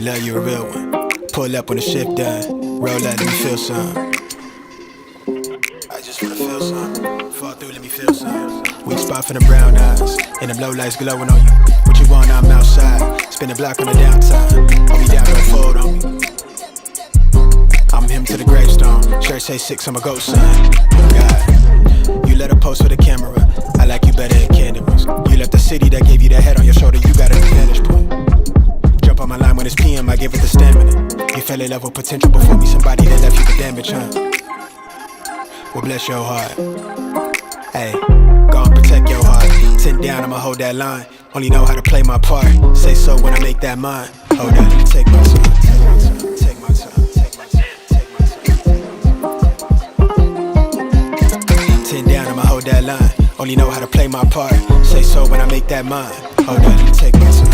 You love you a real one. Pull up when the shift done. Roll out, let me feel some. I just wanna feel some. Fall through, let me feel some. Weak spot for the brown eyes, and them low lights glowing on you. What you want, I'm outside. Spin the block on the downtime. Hold me down, don't fold on me. I'm him to the gravestone. Church say 6, I'm a ghost son. God, you let her post for the camera. I like you better than candles. You left the city that gave you the head on your shoulder. You got an advantage point. Jump on my line when it's PM, I give it the stamina. You fell in love with potential before me, somebody that left you for damage, huh? Well, bless your heart. Hey, go and protect your heart. 10 down, I'ma hold that line. Only know how to play my part. Say so when I make that mine. Hold on, let me take my time. Take my time, take my time, take my time, take my time. 10 down, I'ma hold that line. Only know how to play my part. Say so when I make that mine. Hold on, let me take my time.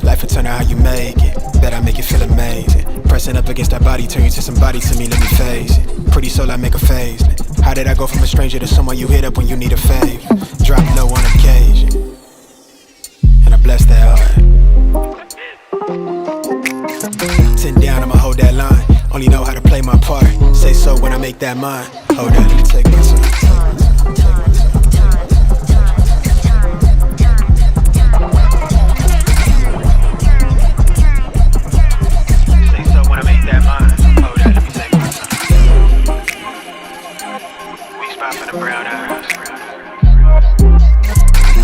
Life will turn out how you make it. Bet I make it feel amazing. Pressing up against that body, turn you to somebody to me, let me face it. Pretty soul, I make a phase. How did I go from a stranger to someone you hit up when you need a favor? Drop low on occasion, and I bless that heart. 10 down, I'ma hold that line. Only know how to play my part. Say so when I make that mine. Hold on, let me take my time.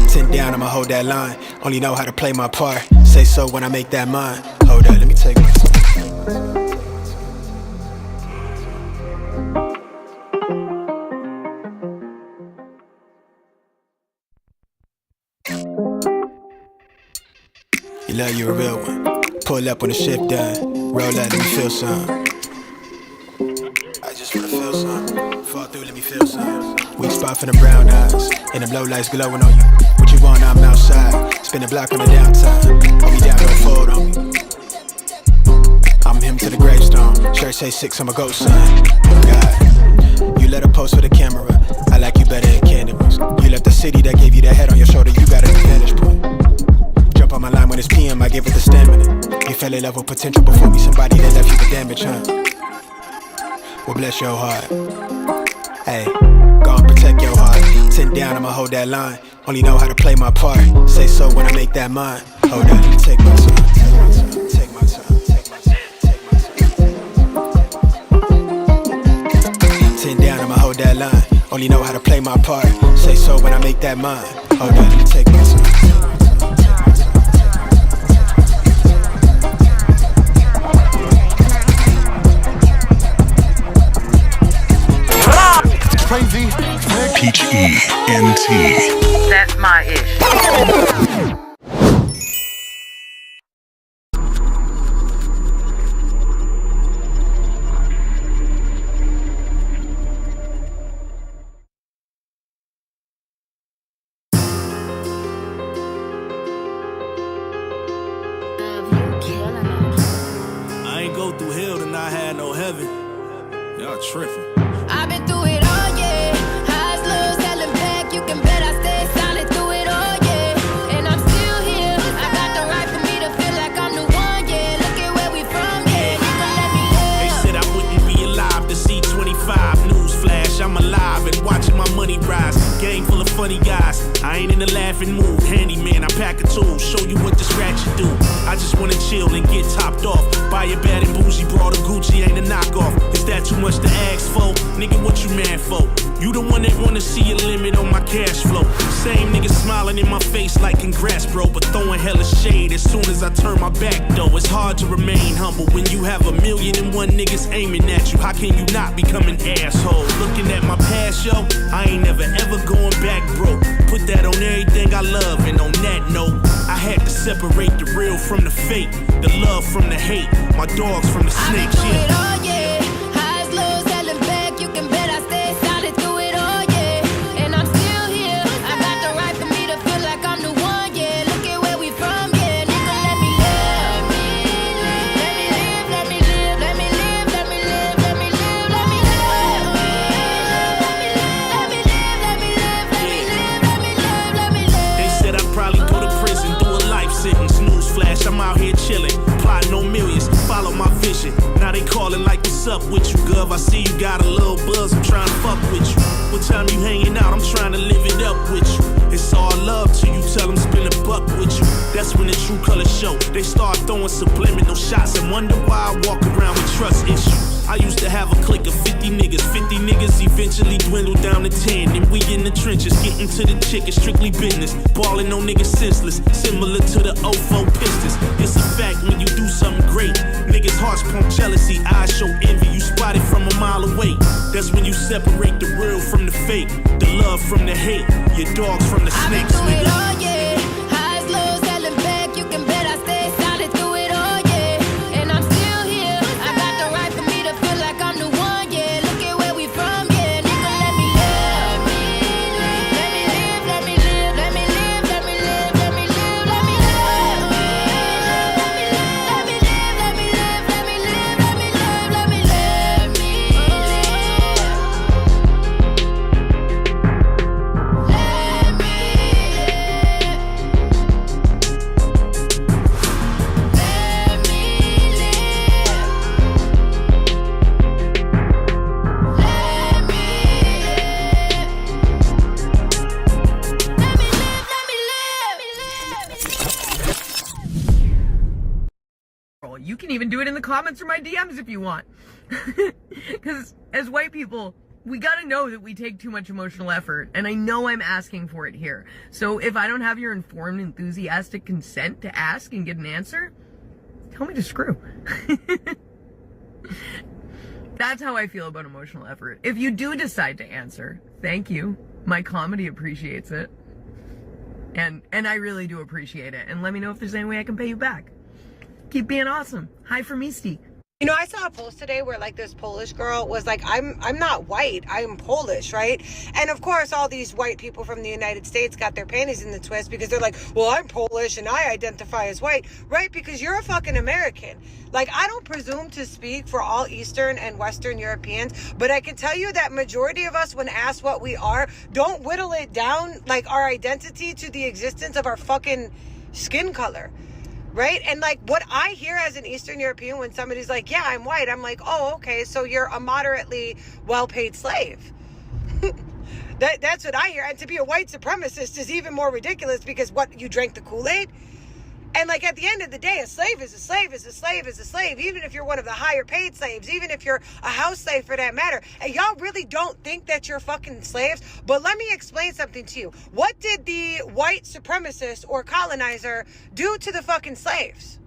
10 down, I'ma hold that line. Only know how to play my part. Say so when I make that mine. Hold up, let me take my time. You love you a real one. Pull up when the shift done. Roll out, let me feel some. I just wanna feel some. Fall through, let me feel some. Weak spot for the brown eyes, and them low lights glowing on you. What you want, I'm outside. Spin the block on the downtime. Hold me down, don't fold on me. I'm him to the gravestone. Church say 6, I'm a ghost son. God, you let her post for the camera. I like you better than candles. You left the city that gave you the head on your shoulder. You got an advantage point. Jump on my line when it's PM, I give it the stamina. You fell in love with potential before me, somebody that left you for damage, huh? Well, bless your heart. Hey, go and protect your heart. 10 down, I'ma hold that line. Only know how to play my part. Say so when I make that mine. Hold on, let me take my time. Take my time, take my time, take my time. 10 down, I'ma hold that line. Only know how to play my part. Say so when I make that mine. Hold on, let me take my time. Crazy. Peach ENT. That's my ish. I ain't go through hell and I had no heaven. Y'all tripping. I've been through it all, yeah. Highs, lows, hell back. You can bet I stay solid through it all, yeah. And I'm still here. I got the right for me to feel like I'm the one, yeah. Look at where we from, yeah. You can let me live. They said I wouldn't be alive to see 25. Newsflash, I'm alive and watching my money rise. Gang full of funny guys. I ain't in the laughing mood. Handyman, I pack a tool. Show you what this ratchet do. I just wanna chill and get topped off. Buy a bad and bougie, brought a Gucci, ain't a knockoff. Is that too much to ask for? Nigga, what you mad for? You the one that wanna see a limit on my cash flow. Same nigga smiling in my face like congrats, bro, but throwing hella shade as soon as I turn my back, though. It's hard to remain humble when you have 1,000,001 niggas aiming at you. How can you not become an asshole? Looking at my past, yo, I ain't never ever going back, bro. Put that on everything I love, and on that note, I had to separate the real from the fake, the love from the hate, my dogs from the snakes, yeah. I've been through it all, yeah. Highs, lows, hell back. You can bet I stay solid. up with you, Gov. I see you got a little buzz, I'm trying to fuck with you. What time you hanging out, I'm trying to live it up with you. It's all love till you tell them spin a buck with you. That's when the true colors show. They start throwing subliminal shots and wonder why I walk around with trust issues. I used to have a clique of 50 niggas. 50 niggas eventually dwindled down to 10. And we in the trenches, getting to the chick is strictly business. Balling on niggas senseless, similar to the 04 Pistons. It's a fact when you do something great. Niggas hearts pump jealousy, eyes show envy. You spot it from a mile away. That's when you separate the real from the fake, the love from the hate, your dogs from the snakes. I've been through it all, yeah. Highs, lows, hell and back. You can bet I stay solid through it all, yeah. And I'm still here. I got the right for me to feel like I'm the one, yeah. Look at where we from, yeah. Nigga, let me live. Let me live, let me live, let me live, let me live, let me live, let me live. Let me live, let me live, let me live, let me live, let me live. You can even do it in the comments or my DMs if you want. Because as white people, we gotta know that we take too much emotional effort, and I know I'm asking for it here. So if I don't have your informed, enthusiastic consent to ask and get an answer, tell me to screw. That's how I feel about emotional effort. If you do decide to answer, thank you. My comedy appreciates it. And I really do appreciate it. And let me know if there's any way I can pay you back. Keep being awesome. Hi from Misty. You know, I saw a post today where like this Polish girl was like, I'm not white, I'm Polish, right? And of course, all these white people from the United States got their panties in the twist because they're like, well, I'm Polish and I identify as white, right? Because you're a fucking American. Like, I don't presume to speak for all Eastern and Western Europeans, but I can tell you that majority of us, when asked what we are, don't whittle it down, like our identity, to the existence of our fucking skin color. Right? And like what I hear as an Eastern European when somebody's like, yeah, I'm white, I'm like, oh, okay, so you're a moderately well-paid slave. That's what I hear. And to be a white supremacist is even more ridiculous because what, you drank the Kool-Aid? And like at the end of the day, a slave is a slave is a slave is a slave, even if you're one of the higher paid slaves, even if you're a house slave for that matter. And y'all really don't think that you're fucking slaves. But let me explain something to you. What did the white supremacist or colonizer do to the fucking slaves?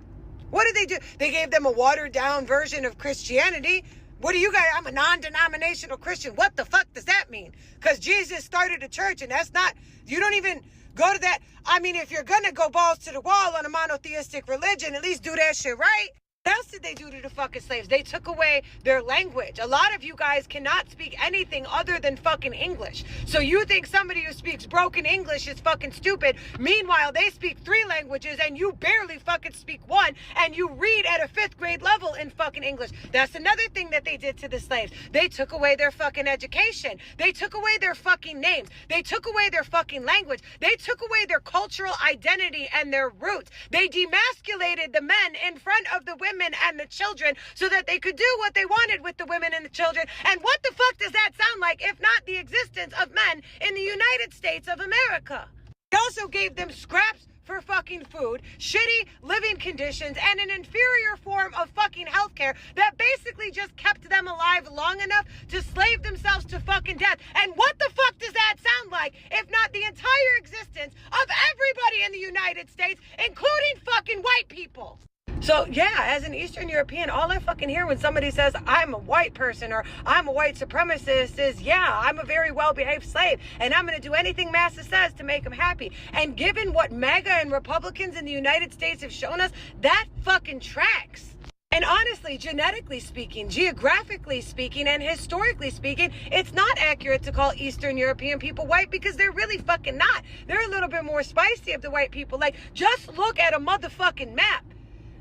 What did they do? They gave them a watered down version of Christianity. What do you guys? I'm a non-denominational Christian. What the fuck does that mean? Because Jesus started a church and that's not, you don't even go to that. I mean, if you're going to go balls to the wall on a monotheistic religion, at least do that shit right. What else did they do to the fucking slaves? They took away their language. A lot of you guys cannot speak anything other than fucking English. So you think somebody who speaks broken English is fucking stupid. Meanwhile, they speak 3 languages and you barely fucking speak 1, and you read at a 5th grade level in fucking English. That's another thing that they did to the slaves. They took away their fucking education. They took away their fucking names. They took away their fucking language. They took away their cultural identity and their roots. They demasculated the men in front of the women and the children so that they could do what they wanted with the women and the children. And what the fuck does that sound like if not the existence of men in the United States of America? They also gave them scraps for fucking food, shitty living conditions, and an inferior form of fucking healthcare that basically just kept them alive long enough to slave themselves to fucking death. And what the fuck does that sound like if not the entire existence of everybody in the United States, including fucking white people? So yeah, as an Eastern European, all I fucking hear when somebody says I'm a white person or I'm a white supremacist is, yeah, I'm a very well-behaved slave and I'm going to do anything Massa says to make them happy. And given what MAGA and Republicans in the United States have shown us, that fucking tracks. And honestly, genetically speaking, geographically speaking, and historically speaking, it's not accurate to call Eastern European people white because they're really fucking not. They're a little bit more spicy of the white people. Like, just look at a motherfucking map.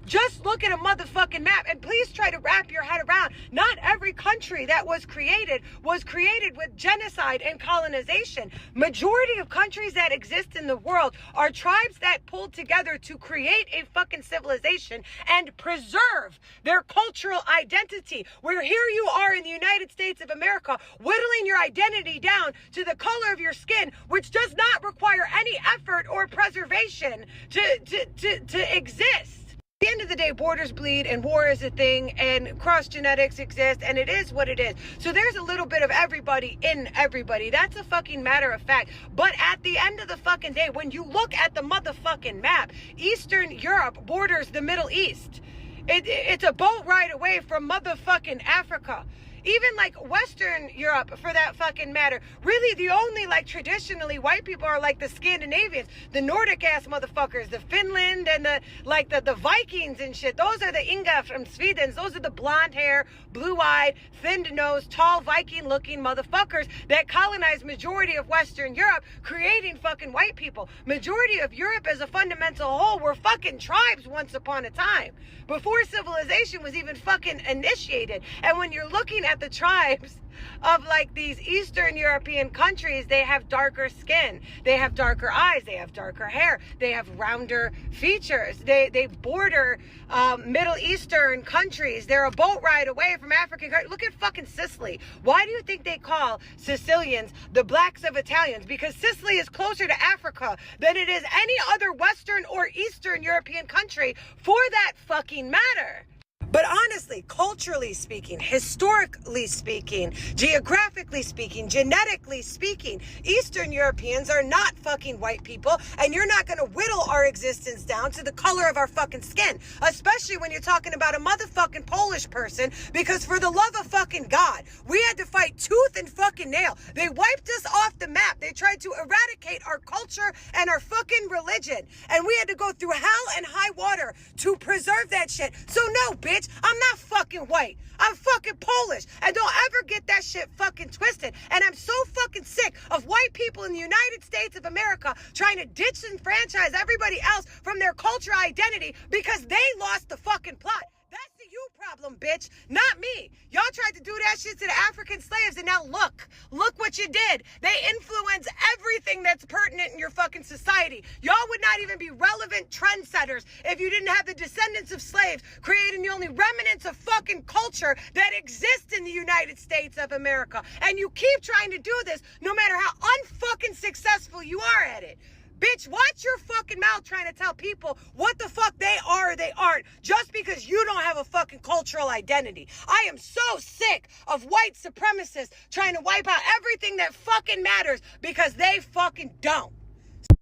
Just look at a motherfucking map and please try to wrap your head around. Not every country that was created with genocide and colonization. Majority of countries that exist in the world are tribes that pulled together to create a fucking civilization and preserve their cultural identity. Where here you are in the United States of America, whittling your identity down to the color of your skin, which does not require any effort or preservation to exist. At the end of the day, borders bleed and war is a thing and cross genetics exist and it is what it is. So there's a little bit of everybody in everybody. That's a fucking matter of fact. But at the end of the fucking day, when you look at the motherfucking map, Eastern Europe borders the Middle East. It's a boat ride away from motherfucking Africa. Even like Western Europe, for that fucking matter, really the only like traditionally white people are like the Scandinavians, the Nordic ass motherfuckers, the Finland and the Vikings and shit. Those are the Inga from Sweden. Those are the blonde hair, blue-eyed, thin-nosed, tall Viking-looking motherfuckers that colonized majority of Western Europe, creating fucking white people. Majority of Europe as a fundamental whole were fucking tribes once upon a time, before civilization was even fucking initiated. And when you're looking at the tribes of like these Eastern European countries, they have darker skin, they have darker eyes, they have darker hair, they have rounder features, they border Middle Eastern countries. They're a boat ride away from African countries. Look at fucking Sicily. Why do you think they call Sicilians the blacks of Italians? Because Sicily is closer to Africa than it is any other Western or Eastern European country, for that fucking matter. But honestly, culturally speaking, historically speaking, geographically speaking, genetically speaking, Eastern Europeans are not fucking white people, and you're not gonna whittle our existence down to the color of our fucking skin, especially when you're talking about a motherfucking Polish person, because for the love of fucking God, we had to fight tooth and fucking nail. They wiped us off the map. They tried to eradicate our culture and our fucking religion, and we had to go through hell and high water to preserve that shit. So no, bitch. I'm not fucking white. I'm fucking Polish. And don't ever get that shit fucking twisted. And I'm so fucking sick of white people in the United States of America trying to disenfranchise everybody else from their cultural identity because they lost the fucking plot. That's the you problem, bitch, not me. Y'all tried to do that shit to the African slaves, and now look what you did. They influence everything that's pertinent in your fucking society. Y'all would not even be relevant trendsetters if you didn't have the descendants of slaves creating the only remnants of fucking culture that exist in the United States of America. And you keep trying to do this no matter how unfucking successful you are at it. Bitch, watch your fucking mouth trying to tell people what the fuck they are or they aren't just because you don't have a fucking cultural identity. I am so sick of white supremacists trying to wipe out everything that fucking matters because they fucking don't.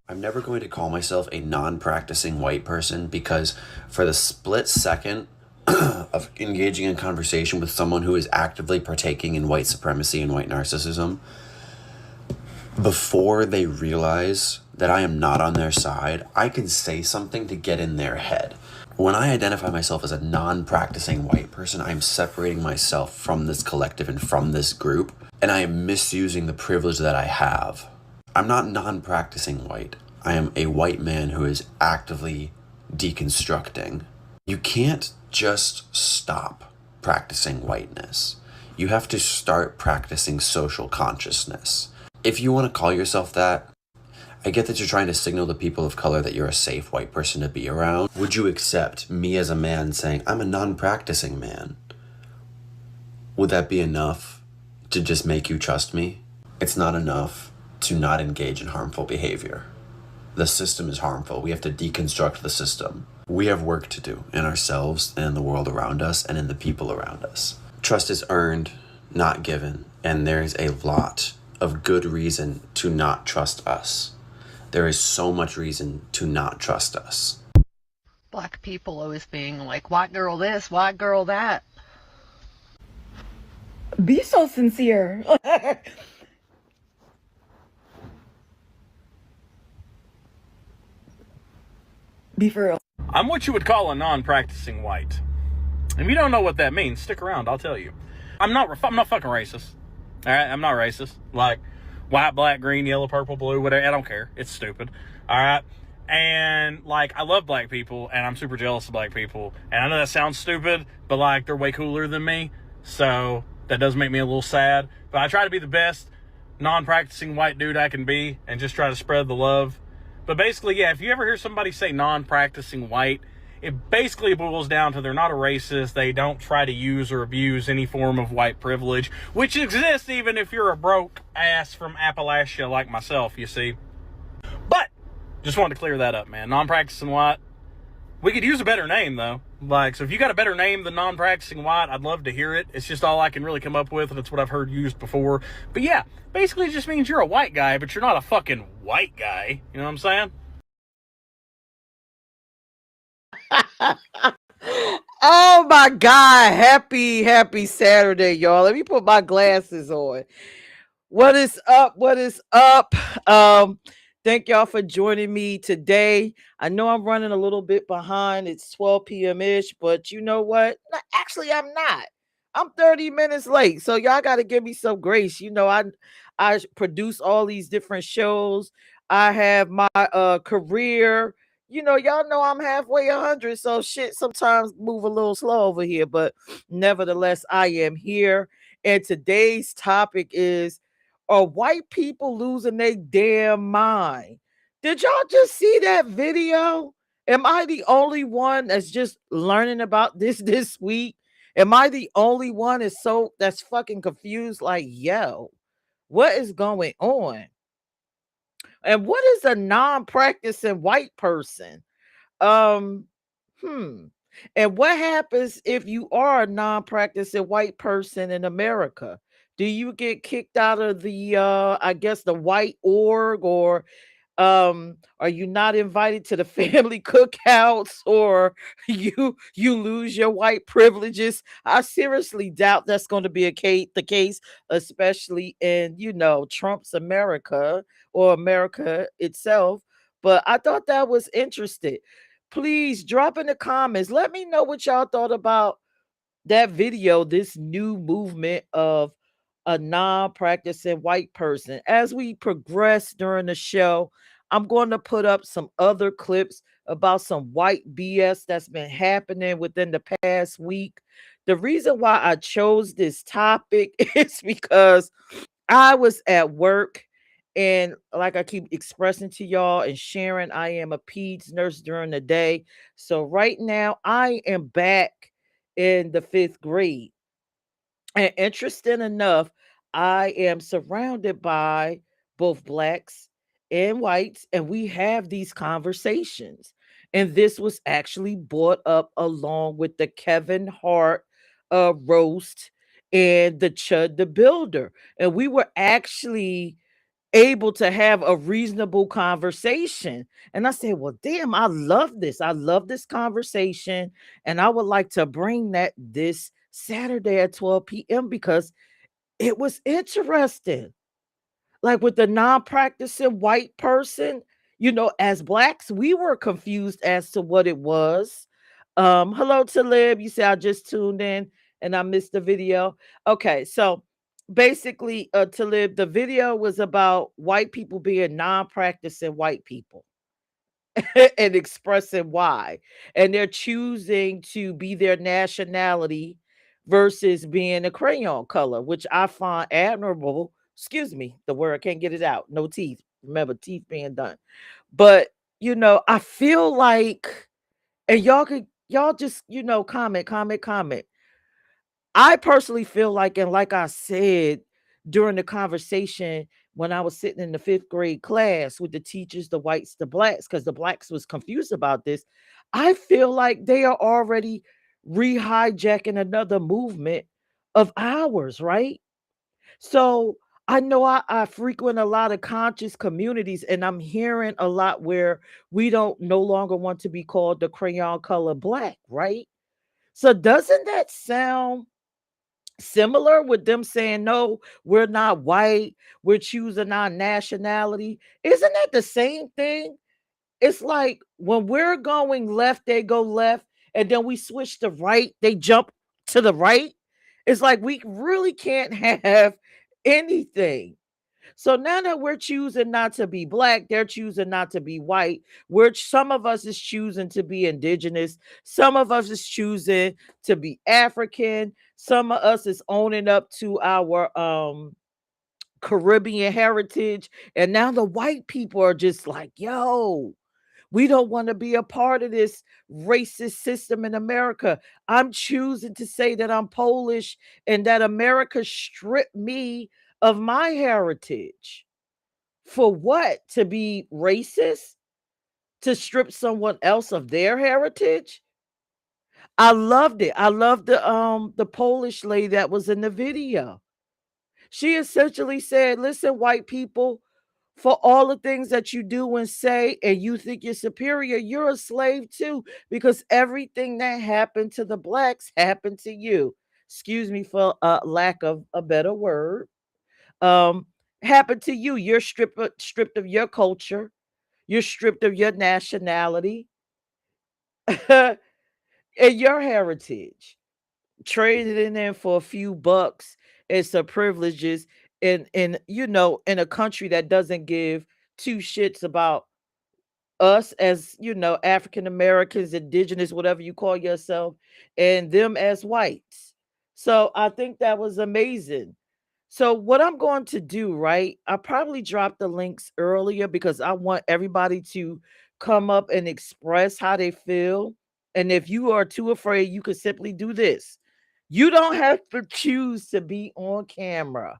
I'm never going to call myself a non-practicing white person because for the split second of engaging in conversation with someone who is actively partaking in white supremacy and white narcissism, before they realize that I am not on their side, I can say something to get in their head. When I identify myself as a non-practicing white person, I am separating myself from this collective and from this group, and I am misusing the privilege that I have. I'm not non-practicing white. I am a white man who is actively deconstructing. You can't just stop practicing whiteness. You have to start practicing social consciousness. If you want to call yourself that, I get that you're trying to signal to people of color that you're a safe white person to be around. Would you accept me as a man saying, I'm a non-practicing man? Would that be enough to just make you trust me? It's not enough to not engage in harmful behavior. The system is harmful. We have to deconstruct the system. We have work to do in ourselves and in the world around us and in the people around us. Trust is earned, not given, and there's a lot of good reason to not trust us. There is so much reason to not trust us. Black people always being like, white girl this, white girl that. Be so sincere. Be for real. I'm what you would call a non-practicing white. If you don't know what that means, stick around, I'll tell you. I'm not fucking racist. All right, I'm not racist. Like white, black, green, yellow, purple, blue, whatever. I don't care. It's stupid. All right. And like, I love black people, and I'm super jealous of black people. And I know that sounds stupid, but like, they're way cooler than me, so that does make me a little sad. But I try to be the best non-practicing white dude I can be, and just try to spread the love. But basically, yeah, if you ever hear somebody say non-practicing white, it basically boils down to they're not a racist. They don't try to use or abuse any form of white privilege, which exists even if you're a broke ass from Appalachia like myself, you see. But just wanted to clear that up, man. Non-practicing white. We could use a better name, though. Like, so if you got a better name than non-practicing white, I'd love to hear it. It's just all I can really come up with, and it's what I've heard used before. But yeah, basically it just means you're a white guy, but you're not a fucking white guy. You know what I'm saying? Oh my God. Happy Saturday, y'all. Let me put my glasses on. What is up? What is up? Thank y'all for joining me today. I know I'm running a little bit behind. It's 12 p.m. ish, but you know what? No, actually, I'm not. I'm 30 minutes late. So y'all got to give me some grace. You know, I produce all these different shows. I have my career. You know, y'all know I'm halfway 100. So shit sometimes move a little slow over here, but nevertheless, I am here. And today's topic is, are white people losing their damn mind? Did y'all just see that video? Am I the only one that's just learning about this week? Am I the only one that's fucking confused? Like, yo, what is going on? And what is a non-practicing white person? Um, hmm. And what happens if you are a non-practicing white person in America? Do you get kicked out of the I guess the white org, or are you not invited to the family cookouts, or you lose your white privileges? I seriously doubt that's going to be the case, especially in, you know, Trump's America or America itself. But I thought that was interesting. Please drop in the comments. Let me know what y'all thought about that video, this new movement of a non-practicing white person. As we progress during the show, I'm going to put up some other clips about some white BS that's been happening within the past week. The reason why I chose this topic is because I was at work, and like I keep expressing to y'all and sharing, I am a peds nurse during the day. So right now I am back in the 5th grade. And interesting enough, I am surrounded by both blacks and whites, and we have these conversations. And this was actually brought up along with the Kevin Hart roast and the Chud the Builder. And we were actually able to have a reasonable conversation. And I said, well, damn, I love this. I love this conversation. And I would like to bring that this Saturday at 12 p.m. because it was interesting. Like with the non-practicing white person, you know, as blacks, we were confused as to what it was. Hello to Lib. You say I just tuned in and I missed the video. Okay, so basically, Talib, the video was about white people being non-practicing white people and expressing why. And they're choosing to be their nationality versus being a crayon color, which I find admirable. Excuse me, the word, I can't get it out. No teeth. Remember, teeth being done. But, you know, I feel like, and y'all just, you know, comment. I personally feel like, and like I said during the conversation when I was sitting in the 5th grade class with the teachers, the whites, the blacks, because the blacks was confused about this, I feel like they are already re-hijacking another movement of ours, right? So I know I frequent a lot of conscious communities, and I'm hearing a lot where we don't no longer want to be called the crayon color black, right? So doesn't that sound similar with them saying, no, we're not white, we're choosing our nationality? Isn't that the same thing? It's like when we're going left, they go left, and then we switch to right, they jump to the right. It's like we really can't have anything. So now that we're choosing not to be black, they're choosing not to be white. Some of us is choosing to be indigenous. Some of us is choosing to be African. Some of us is owning up to our Caribbean heritage. And now the white people are just like, yo, we don't want to be a part of this racist system in America. I'm choosing to say that I'm Polish and that America stripped me of my heritage. For what? To be racist? To strip someone else of their heritage? I loved it. I loved the Polish lady that was in the video. She essentially said, listen, white people, for all the things that you do and say, and you think you're superior, you're a slave too, because everything that happened to the blacks happened to you. Excuse me for lack of a better word. Um, happened to you. You're stripped of your culture. You're stripped of your nationality and your heritage. Traded in there for a few bucks and some privileges in a country that doesn't give two shits about us as African Americans, indigenous, whatever you call yourself, and them as whites. So I think that was amazing. So what I'm going to do, right? I probably dropped the links earlier because I want everybody to come up and express how they feel. And if you are too afraid, you could simply do this. You don't have to choose to be on camera.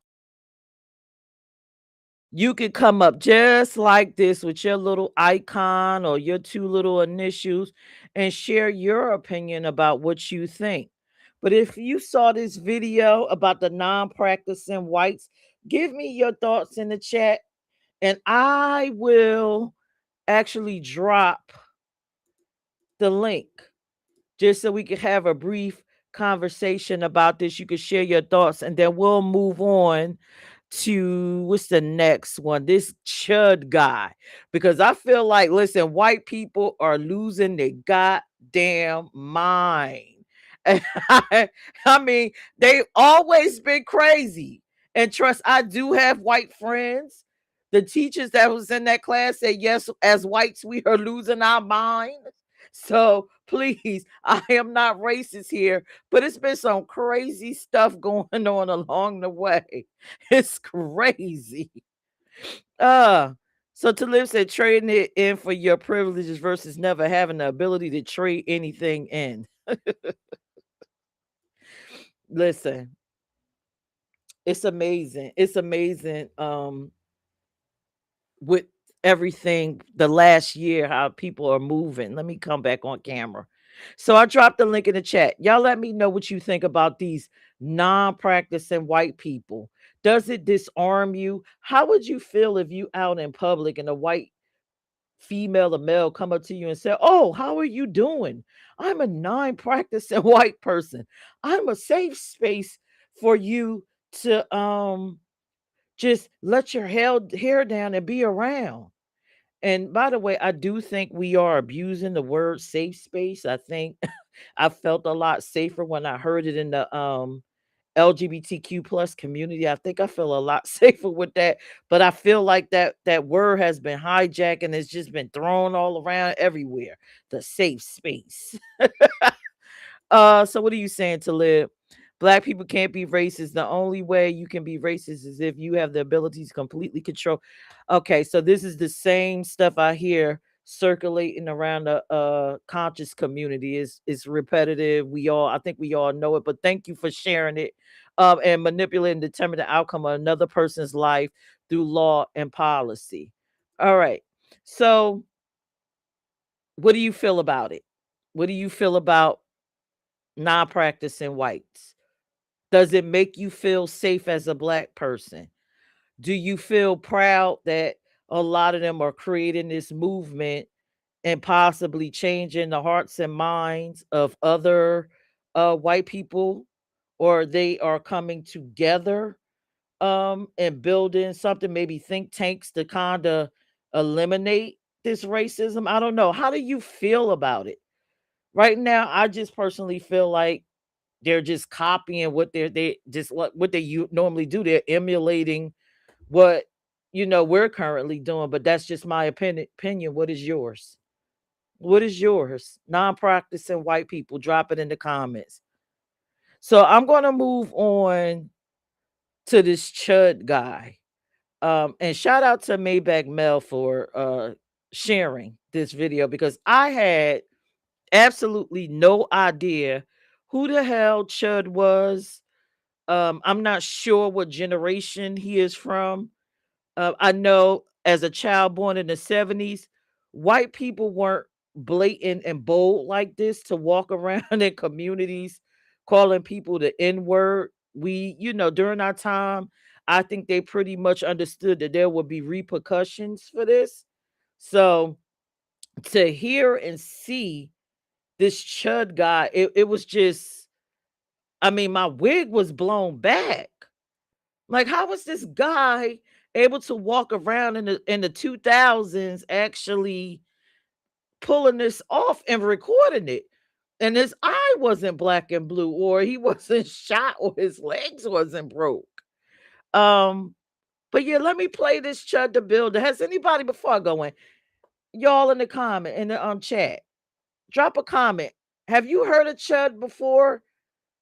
You can come up just like this with your little icon or your two little initials and share your opinion about what you think. But if you saw this video about the non-practicing whites, give me your thoughts in the chat and I will actually drop the link just so we can have a brief conversation about this. You can share your thoughts and then we'll move on to what's the next one? This Chud guy. Because I feel like, listen, white people are losing their goddamn mind. And I mean, they've always been crazy. And trust, I do have white friends. The teachers that was in that class said, yes, as whites, we are losing our minds. So please, I am not racist here, but it's been some crazy stuff going on along the way. It's crazy. Uh so Talib said trading it in for your privileges versus never having the ability to trade anything in. Listen, it's amazing. It's amazing. With everything the last year, how people are moving. Let me come back on camera. So I dropped the link in the chat. Y'all let me know what you think about these non-practicing white people. Does it disarm you? How would you feel if you out in public and a white female or male come up to you and say, oh, how are you doing? I'm a non-practicing white person. I'm a safe space for you to just let your hair down and be around. And by the way, I do think we are abusing the word safe space. I think I felt a lot safer when I heard it in the LGBTQ plus community. I think I feel a lot safer with that. But I feel like that word has been hijacked and it's just been thrown all around everywhere. The safe space. So what are you saying, to live? Black people can't be racist. The only way you can be racist is if you have the ability to completely control. Okay, so this is the same stuff I hear circulating around the conscious community. Is repetitive. I think we all know it, but thank you for sharing it. And manipulate and determine the outcome of another person's life through law and policy. All right. So what do you feel about it? What do you feel about non-practicing whites? Does it make you feel safe as a black person? Do you feel proud that a lot of them are creating this movement and possibly changing the hearts and minds of other white people, or they are coming together and building something, maybe think tanks to kind of eliminate this racism? I don't know. How do you feel about it? Right now, I just personally feel like they're just copying what they just what they normally do. They're emulating what we're currently doing, but that's just my opinion. What is yours? What is yours? Non-practicing white people, drop it in the comments. So I'm going to move on to this Chud guy. And shout out to Maybach Mel for sharing this video, because I had absolutely no idea who the hell Chud was. I'm not sure what generation he is from. I know as a child born in the 70s, white people weren't blatant and bold like this to walk around in communities calling people the N-word. We, during our time, I think they pretty much understood that there would be repercussions for this. So to hear and see this Chud guy, it was just, I mean, my wig was blown back. Like, how was this guy able to walk around in the 2000s actually pulling this off and recording it? And his eye wasn't black and blue, or he wasn't shot, or his legs wasn't broke. But yeah, let me play this Chud the Builder. Has anybody, before I go in, y'all in the comment, in the chat, drop a comment. Have you heard of Chud before?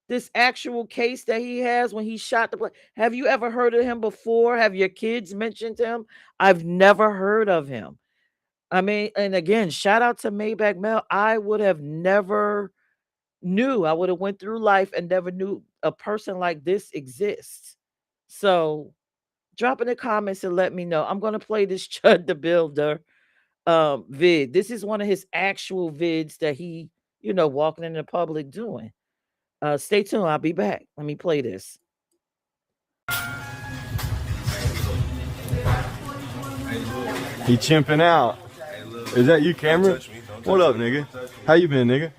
This actual case that he has when he shot the plane. Have you ever heard of him before? Have your kids mentioned him? I've never heard of him. I mean, and again, shout out to Maybach Mel. I would have never knew. I would have went through life and never knew a person like this exists. So drop in the comments and let me know. I'm going to play this Chud the Builder vid. This is one of his actual vids that he, walking in the public doing. Stay tuned. I'll be back. Let me play this. He chimping out. Is that you, Cameron? What up, nigga? How you been, nigga?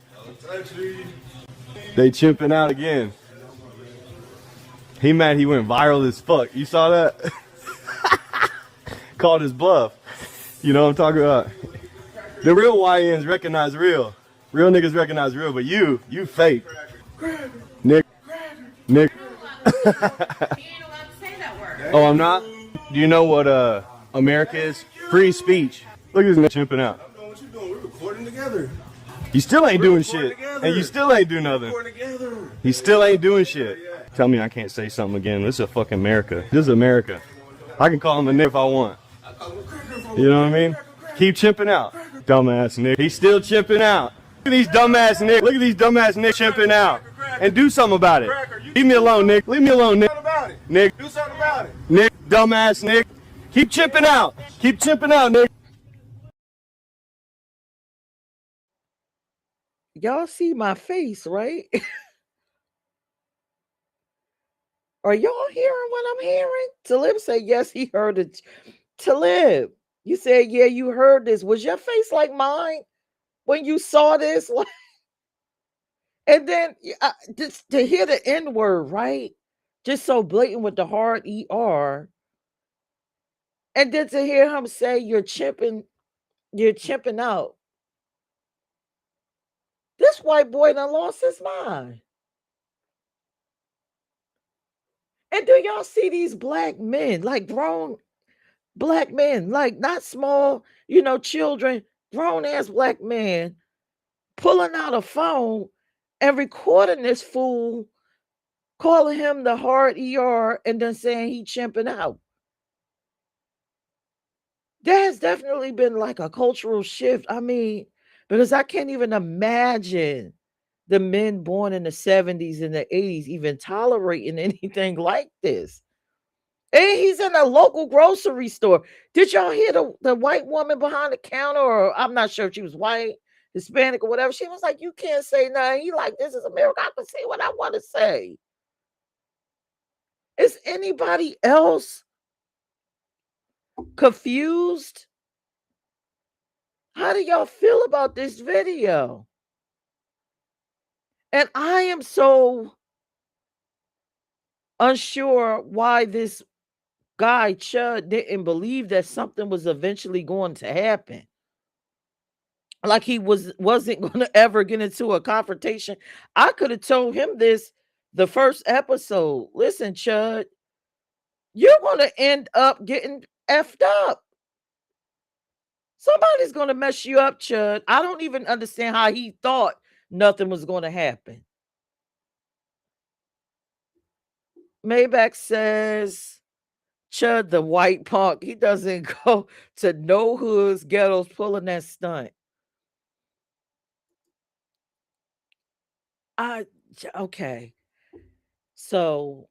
They chimping out again. He mad he went viral as fuck. You saw that? Called his bluff. You know what I'm talking about? The real YNs recognize real. Real niggas recognize real, but you fake. Nick. Oh, I'm not? Do you know what America is? Free speech. Look at this nigga chimping out. I know what you doing. We're recording together. You still ain't doing shit. And you still ain't doing nothing. He still ain't doing shit. Tell me I can't say something again. This is fucking America. This is America. I can call him a nigga if I want. You know what I mean? Keep chimping out. Dumbass nigga. He's still chimping out. Look at these dumbass niggas. Look at these dumbass niggas chimping out. And do something about it. Leave me alone, Nick. Leave me alone, Nick. Nick. Do something about it. Nick, dumbass Nick. Keep chimping out. Keep chimping out, Nick. Y'all see my face, right? Are y'all hearing what I'm hearing? Talib said, yes, he heard it. Talib, you said, yeah, you heard this. Was your face like mine when you saw this? And then just to hear the N-word, right? Just so blatant with the hard ER. And then to hear him say you're chimping out. This white boy done lost his mind. And do y'all see these black men, like grown black men, like not small, children, grown ass black men, pulling out a phone and recording this fool, calling him the hard ER, and then saying he chimping out. There has definitely been like a cultural shift. I mean, because I can't even imagine the men born in the 70s and the 80s even tolerating anything like this. And he's in a local grocery store. Did y'all hear the white woman behind the counter? Or I'm not sure if she was white, Hispanic, or whatever. She was like, you can't say nothing. He like, this is America. I can say what I want to say. Is anybody else confused? How do y'all feel about this video? And I am so unsure why this guy Chud didn't believe that something was eventually going to happen. Like he wasn't going to ever get into a confrontation. I could have told him this the first episode. Listen, Chud, you're going to end up getting effed up. Somebody's gonna mess you up, Chud. I don't even understand how he thought nothing was gonna happen. Maybach says, Chud the white punk, he doesn't go to no hoods, ghettos pulling that stunt. Okay. So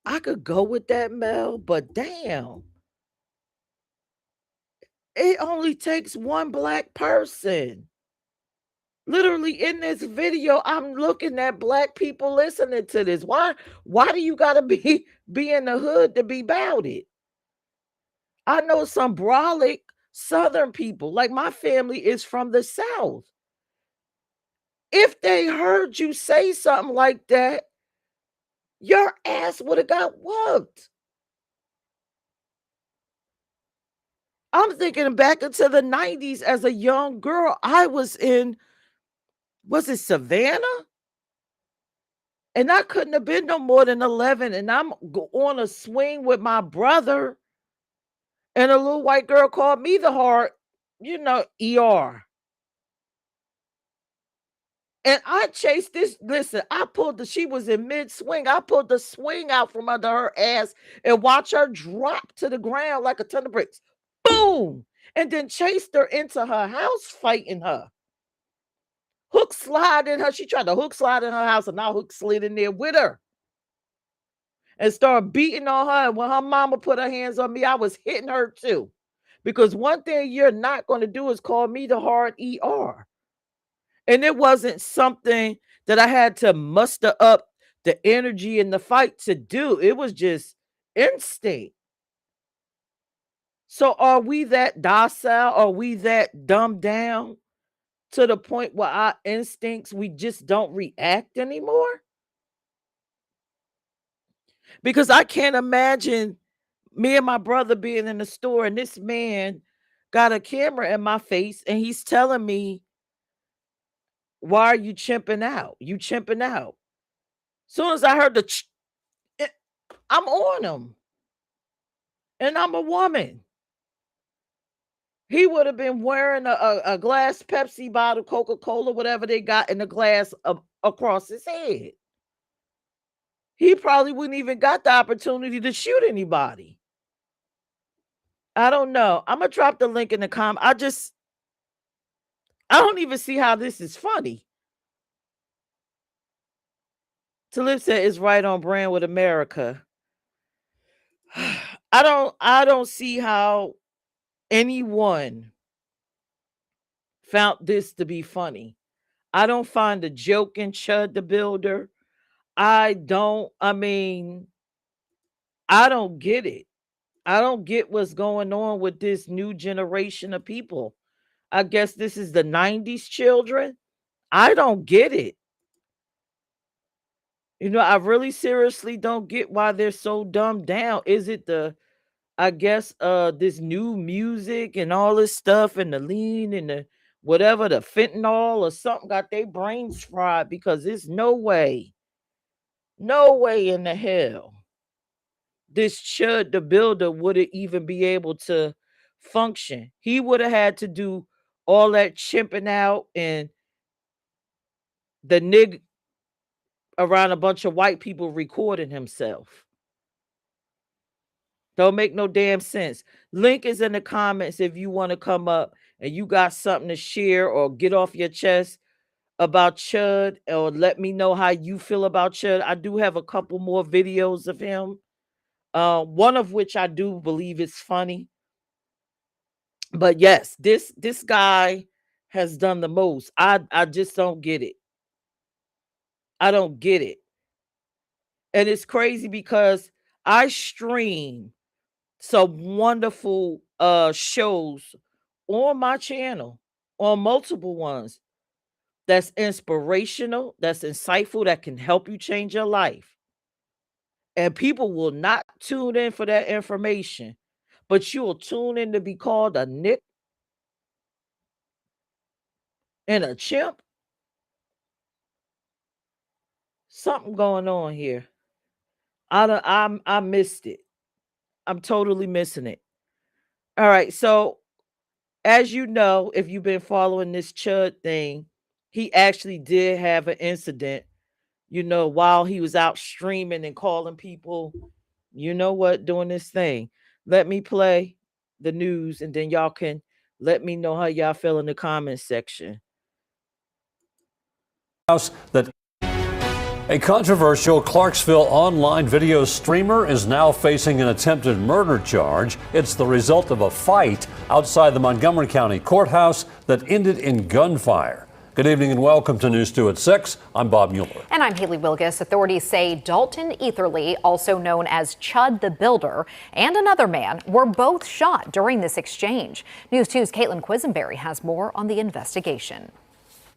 I could go with that, Mel, but damn. It only takes one black person. Literally in this video, I'm looking at black people listening to this. Why do you gotta be in the hood to be about it? I know some brolic southern people, like my family is from the South. If they heard you say something like that, your ass would have got whooped. I'm thinking back into the 90s as a young girl. I was in, was it Savannah? And I couldn't have been no more than 11. And I'm on a swing with my brother. And a little white girl called me the heart, ER. And I chased this. Listen, she was in mid swing. I pulled the swing out from under her ass and watched her drop to the ground like a ton of bricks. Boom! And then chased her into her house, fighting her. Hook slide in her. She tried to hook slide in her house, and I hook slid in there with her. And started beating on her. And when her mama put her hands on me, I was hitting her too. Because one thing you're not going to do is call me the hard ER. And it wasn't something that I had to muster up the energy in the fight to do. It was just instinct. So are we that docile? Are we that dumbed down to the point where our instincts, we just don't react anymore? Because I can't imagine me and my brother being in the store and this man got a camera in my face and he's telling me, why are you chimping out? You chimping out. Soon as I heard I'm on him. And I'm a woman. He would have been wearing a glass Pepsi bottle, Coca-Cola, whatever they got in the glass across his head. He probably wouldn't even got the opportunity to shoot anybody. I don't know. I'm going to drop the link in the comment. I don't even see how this is funny. Talib said it's right on brand with America. I don't see how anyone found this to be funny. I don't find the joke in Chud the Builder. I don't get it. I don't get what's going on with this new generation of people. I guess this is the 90s children. I don't get it. I really seriously don't get why they're so dumbed down. Is it this new music and all this stuff and the lean and the whatever, the fentanyl or something got their brains fried? Because there's no way in the hell this Chud the Builder would even be able to function. He would have had to do all that chimping out and the nig around a bunch of white people recording himself. Don't make no damn sense. Link is in the comments if you want to come up and you got something to share or get off your chest about Chud, or let me know how you feel about Chud. I do have a couple more videos of him. One of which I do believe is funny. But yes, this guy has done the most. I just don't get it. I don't get it. And it's crazy because I stream some wonderful shows on my channel, on multiple ones, that's inspirational, that's insightful, that can help you change your life. And people will not tune in for that information, but you will tune in to be called a nick and a chimp. Something going on here. I missed it. I'm totally missing it. All right, so as you know, if you've been following this Chud thing, he actually did have an incident, while he was out streaming and calling people, doing this thing. Let me play the news and then y'all can let me know how y'all feel in the comments section. That a controversial Clarksville online video streamer is now facing an attempted murder charge. It's the result of a fight outside the Montgomery County Courthouse that ended in gunfire. Good evening and welcome to News 2 at 6. I'm Bob Mueller. And I'm Haley Wilgus. Authorities say Dalton Etherly, also known as Chud the Builder, and another man were both shot during this exchange. News 2's Caitlin Quisenberry has more on the investigation.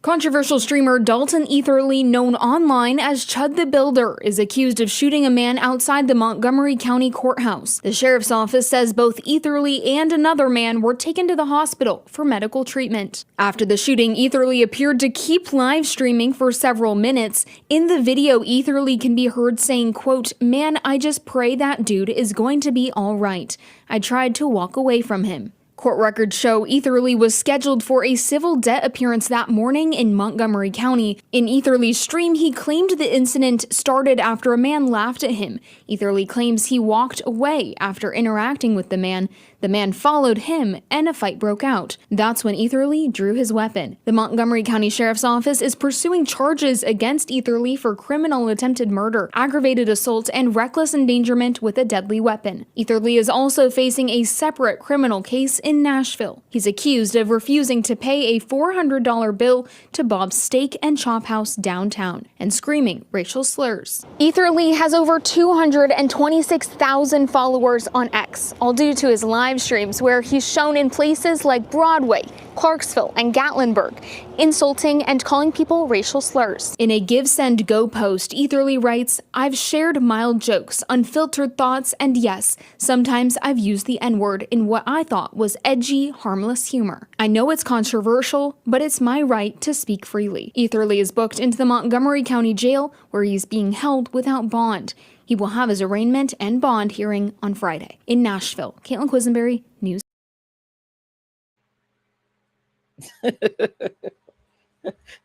Controversial streamer Dalton Etherly, known online as Chud the Builder, is accused of shooting a man outside the Montgomery County Courthouse. The sheriff's office says both Etherly and another man were taken to the hospital for medical treatment. After the shooting, Etherly appeared to keep live streaming for several minutes. In the video, Etherly can be heard saying, quote, "Man, I just pray that dude is going to be all right. I tried to walk away from him." Court records show Etherly was scheduled for a civil debt appearance that morning in Montgomery County. In Etherly's stream, he claimed the incident started after a man laughed at him. Etherly claims he walked away after interacting with the man. The man followed him, and a fight broke out. That's when Etherly drew his weapon. The Montgomery County Sheriff's Office is pursuing charges against Etherly for criminal attempted murder, aggravated assault, and reckless endangerment with a deadly weapon. Etherly is also facing a separate criminal case in Nashville. He's accused of refusing to pay a $400 bill to Bob's Steak and Chop House downtown and screaming racial slurs. Etherly has over 226,000 followers on X, all due to his live streams where he's shown in places like Broadway, Clarksville, and Gatlinburg, insulting and calling people racial slurs. In a Give Send Go post, Etherly writes, "I've shared mild jokes, unfiltered thoughts, and yes, sometimes I've used the N-word in what I thought was edgy, harmless humor. I know it's controversial, but it's my right to speak freely." Etherly is booked into the Montgomery County Jail, where he's being held without bond. He will have his arraignment and bond hearing on Friday. In Nashville, Caitlin Quisenberry, News.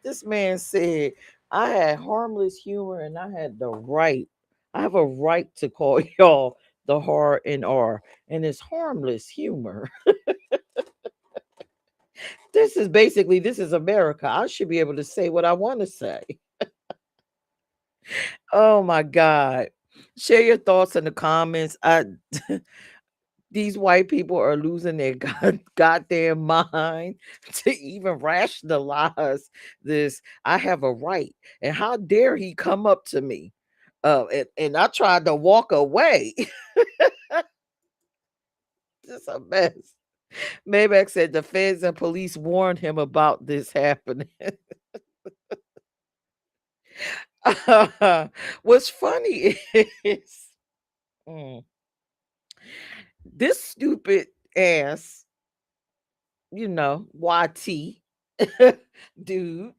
This man said, I had harmless humor and I have a right to call y'all the hard and R, and it's harmless humor. This is America. I should be able to say what I want to say. Oh my God. Share your thoughts in the comments. These white people are losing their goddamn mind to even rationalize this. I have a right. And how dare he come up to me? And I tried to walk away. This a mess. Maybach said the feds and police warned him about this happening. What's funny is this stupid ass, YT dude.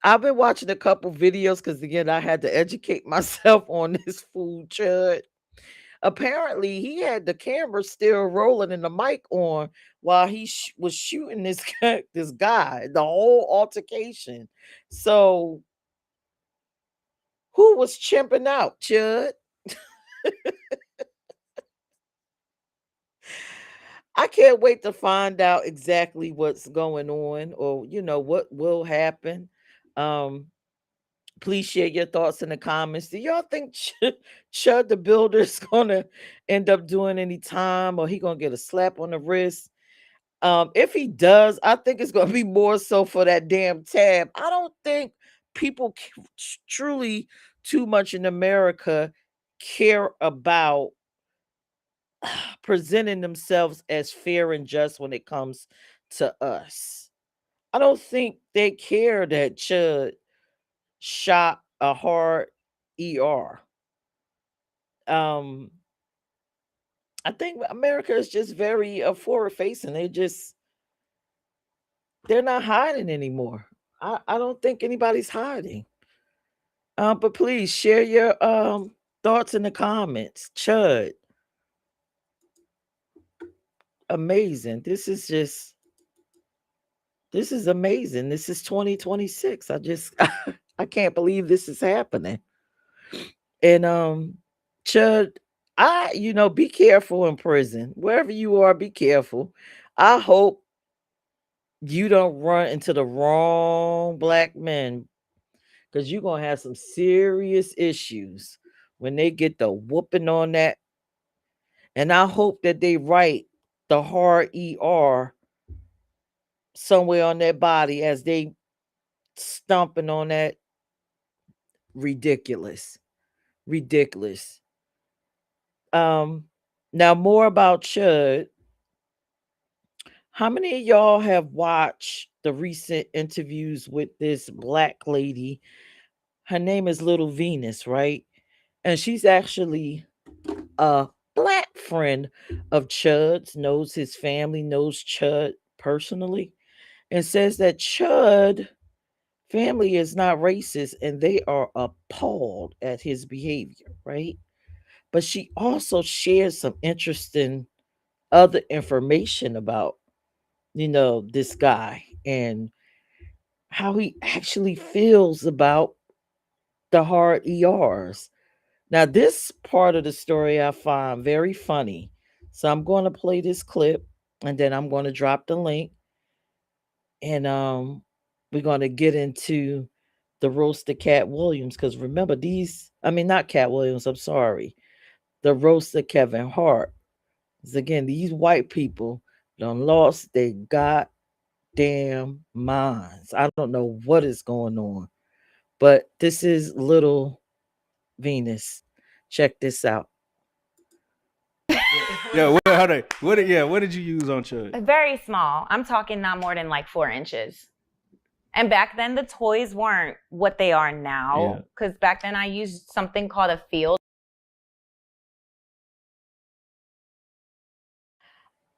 I've been watching a couple videos because again, I had to educate myself on this fool Chud. Apparently, he had the camera still rolling and the mic on while he was shooting this guy, the whole altercation. So, who was chimping out, Chud? I can't wait to find out exactly what's going on or, what will happen. Please share your thoughts in the comments. Do y'all think Chud the Builder is going to end up doing any time or he going to get a slap on the wrist? If he does, I think it's going to be more so for that damn tab. I don't think people truly too much in America care about presenting themselves as fair and just when it comes to us. I don't think they care that Chud shot a hard ER. I think America is just very forward facing. They're not hiding anymore. I don't think anybody's hiding. But please share your thoughts in the comments. Chud, amazing. This is amazing. This is 2026. I can't believe this is happening. And Chud, be careful in prison. Wherever you are, be careful. I hope you don't run into the wrong black men, because you're gonna have some serious issues when they get the whooping on that. And I hope that they write the hard ER somewhere on their body as they stomping on that. Ridiculous. Ridiculous. Now more about Chud. How many of y'all have watched the recent interviews with this black lady? Her name is Little Venus, right? And she's actually a black friend of Chud's, knows his family, knows Chud personally, and says that Chud family is not racist and they are appalled at his behavior, right? But she also shares some interesting other information about, this guy and how he actually feels about the hard ERs. Now, this part of the story I find very funny. So I'm going to play this clip and then I'm going to drop the link, and we're going to get into the roast of Cat Williams, because remember not Cat Williams, I'm sorry. The roast of Kevin Hart. 'Cause again, these white people done lost their goddamn minds. I don't know what is going on. But this is Little Venus. Check this out. Yeah, what did you use on Chud? Very small. I'm talking not more than like 4 inches. And back then the toys weren't what they are now. Because back then I used something called a field.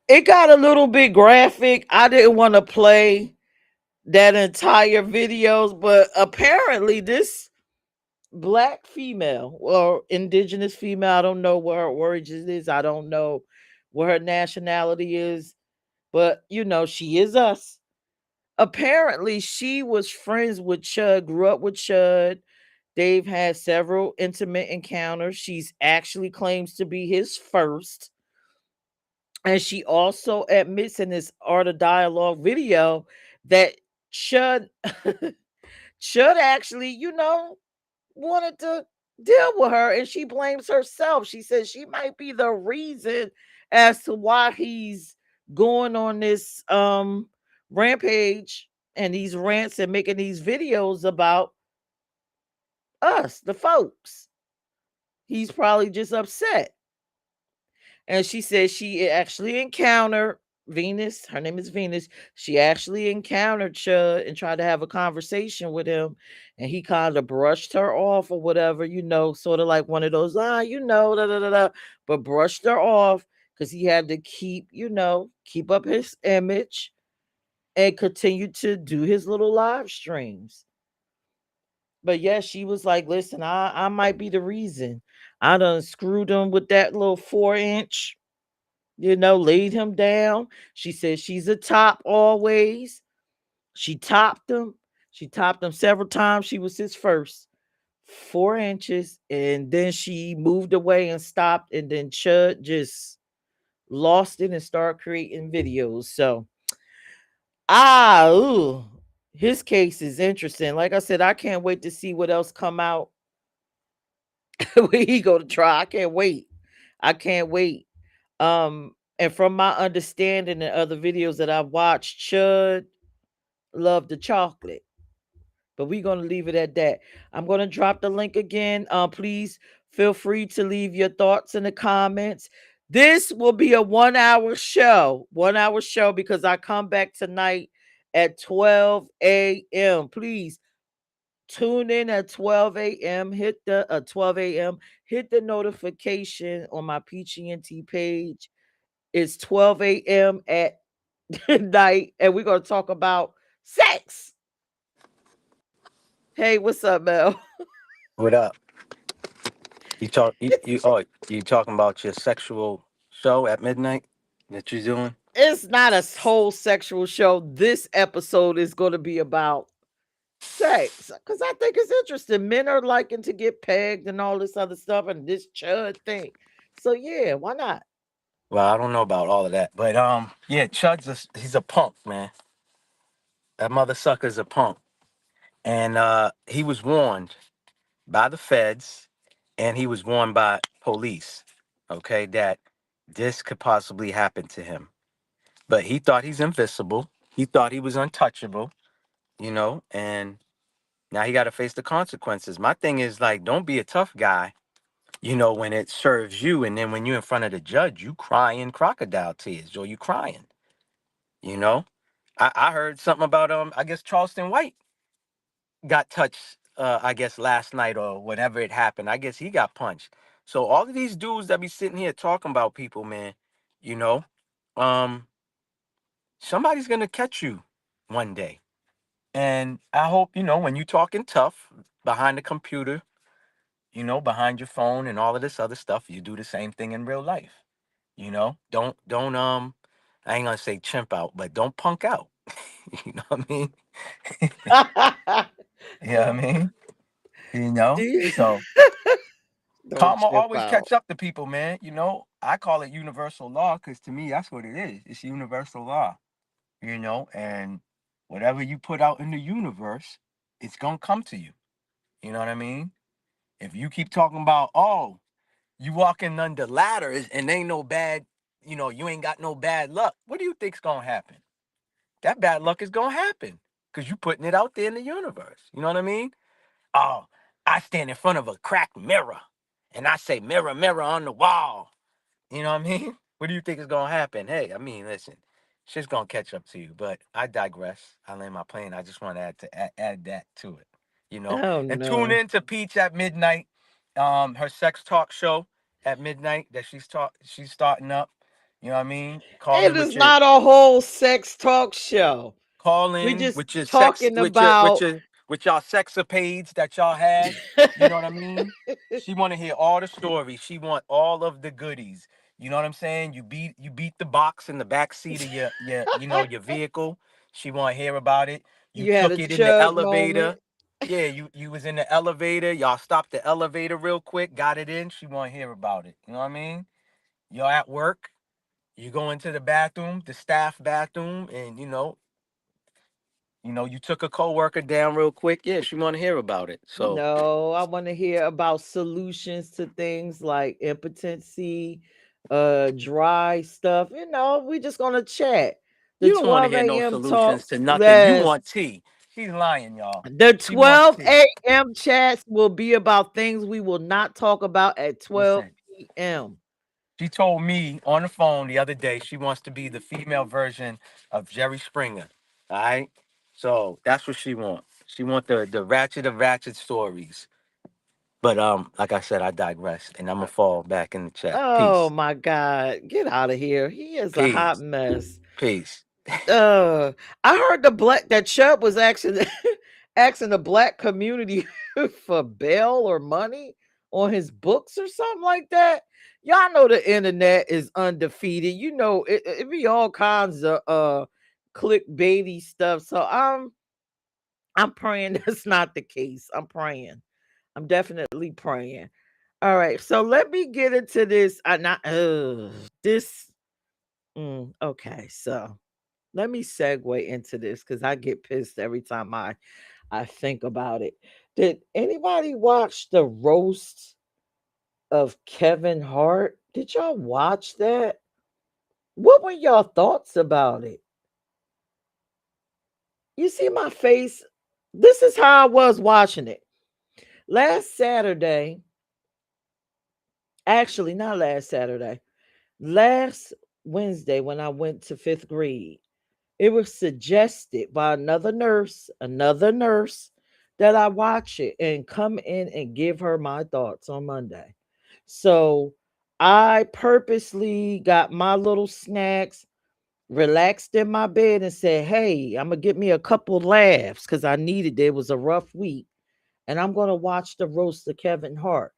It got a little bit graphic. I didn't want to play that entire videos, but apparently this black female or indigenous female, I don't know where her origin is, I don't know what her nationality is, but she is us. Apparently she was friends with Chud, grew up with Chud. They've had several intimate encounters. She's actually claims to be his first. And she also admits in this Art of Dialogue video that Chud Chud actually, wanted to deal with her, and she blames herself. She says she might be the reason as to why he's going on this rampage and these rants and making these videos about us, the folks. He's probably just upset. And she says she actually encountered Venus. Her name is Venus. She actually encountered Chud and tried to have a conversation with him. And he kind of brushed her off or whatever, sort of like one of those, da da da da, but brushed her off because he had to keep up his image and continue to do his little live streams. But yeah, she was like, listen, I might be the reason. I done screwed him with that little 4-inch, laid him down. She said she's a top always. She topped him. She topped him several times. She was his first. 4 inches. And then she moved away and stopped. And then Chud just lost it and started creating videos. So, his case is interesting. Like I said, I can't wait to see what else come out when he go to trial. I can't wait. I can't wait. And from my understanding and other videos that I've watched, Chud loved the chocolate. But we're going to leave it at that. I'm going to drop the link again. Please feel free to leave your thoughts in the comments. This will be a 1-hour show. 1-hour show because I come back tonight at 12 a.m. Please tune in at 12 a.m. Hit the 12 a.m. Hit the notification on my PGNT page. It's 12 a.m. at night, and we're going to talk about sex. Hey, what's up, Mel? What up? You talking about your sexual show at midnight? that you're doing? It's not a whole sexual show. This episode is going to be about sex because I think it's interesting. Men are liking to get pegged and all this other stuff and this chud thing. So yeah, why not? Well, I don't know about all of that, but yeah, he's a punk, man. That mother sucker's a punk, and he was warned by the feds, and he was warned by police. Okay, that this could possibly happen to him, but he thought he's invincible. He thought he was untouchable, and now he got to face the consequences. My thing is like, don't be a tough guy, when it serves you, and then when you're in front of the judge, you crying crocodile tears, or you crying, you know. I heard something about I guess Charleston White got touched, I guess last night or whenever it happened. I guess he got punched. So all of these dudes that be sitting here talking about people, man, you know, um, somebody's gonna catch you one day. And I hope, when you talking tough behind the computer, behind your phone and all of this other stuff, you do the same thing in real life. Don't I ain't gonna say chimp out, but don't punk out. You know what I mean? You know what I mean? So Don't karma chip always out. catch up to people, man. I call it universal law because to me that's what it is. It's universal law. And whatever you put out in the universe, it's gonna come to you. You know what I mean? If you keep talking about, oh, you walking under ladders and ain't no bad, you ain't got no bad luck. What do you think's gonna happen? That bad luck is gonna happen because you putting it out there in the universe. You know what I mean? Oh, I stand in front of a cracked mirror and I say, mirror, mirror on the wall. You know what I mean? What do you think is gonna happen? Hey, I mean, listen, shit's gonna catch up to you. But I digress. I land my plane. I just want to add that to it. Oh And tune no. in to Peach at midnight. Her sex talk show at midnight that she's starting up. You know what I mean? Call It in is with your not a whole sex talk show. call We're in just with your sex talking about with y'all sexapades that y'all had. You know what I mean? She want to hear all the stories. She want all of the goodies. You know what I'm saying? You beat the box in the back seat of your vehicle. She want to hear about it. You you had took a it in the chug moment. elevator. Yeah, you was in the elevator. Y'all stopped the elevator real quick, got it in. She want to hear about it. You know what I mean? You're at work. You go into the bathroom, the staff bathroom, and you took a coworker down real quick. Yeah, she want to hear about it. So No, I want to hear about solutions to things like impotency, dry stuff. We just gonna chat. The you don't want to 12 hear no a.m. solutions to talks. nothing. You Yes. want tea. She's lying, y'all. The She wants 12 tea. a.m. chats will be about things we will not talk about at 12 Listen, p.m. she told me on the phone the other day she wants to be the female version of Jerry Springer. All right. So that's what she wants. She want the ratchet of ratchet stories. But like I said, I digress, and I'm gonna fall back in the chat. Oh Peace. my God. Get out of here. He is a hot Peace. mess. Peace. Uh, I heard that Chubb was actually asking the black community for bail or money on his books or something like that. Y'all know the internet is undefeated. It be all kinds of clickbaity stuff. So I'm praying that's not the case. I'm praying. I'm definitely praying. All right, so let me get into this. I not this. Okay, so let me segue into this because I get pissed every time I think about it. Did anybody watch the roast of Kevin Hart? Did y'all watch that? What were y'all thoughts about it? You see my face? This is how I was watching it. Last Saturday, actually, not last Saturday, last Wednesday when I went to fifth grade, it was suggested by another nurse, that I watch it and come in and give her my thoughts on Monday. So I purposely got my little snacks, relaxed in my bed, and said, hey, I'm going to get me a couple laughs because I needed it. It was a rough week. And I'm going to watch the roast of Kevin Hart.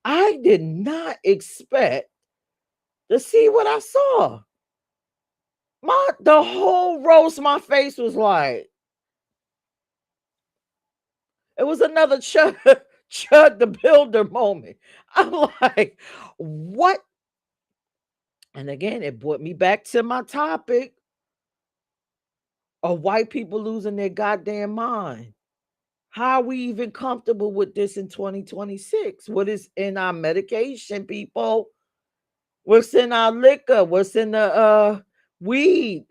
I did not expect to see what I saw. The whole roast, my face was like, it was another Chud the Builder moment. I'm like, what? And again, it brought me back to my topic of white people losing their goddamn mind. How are we even comfortable with this in 2026? What is in our medication, people? What's in our liquor? What's in the weed?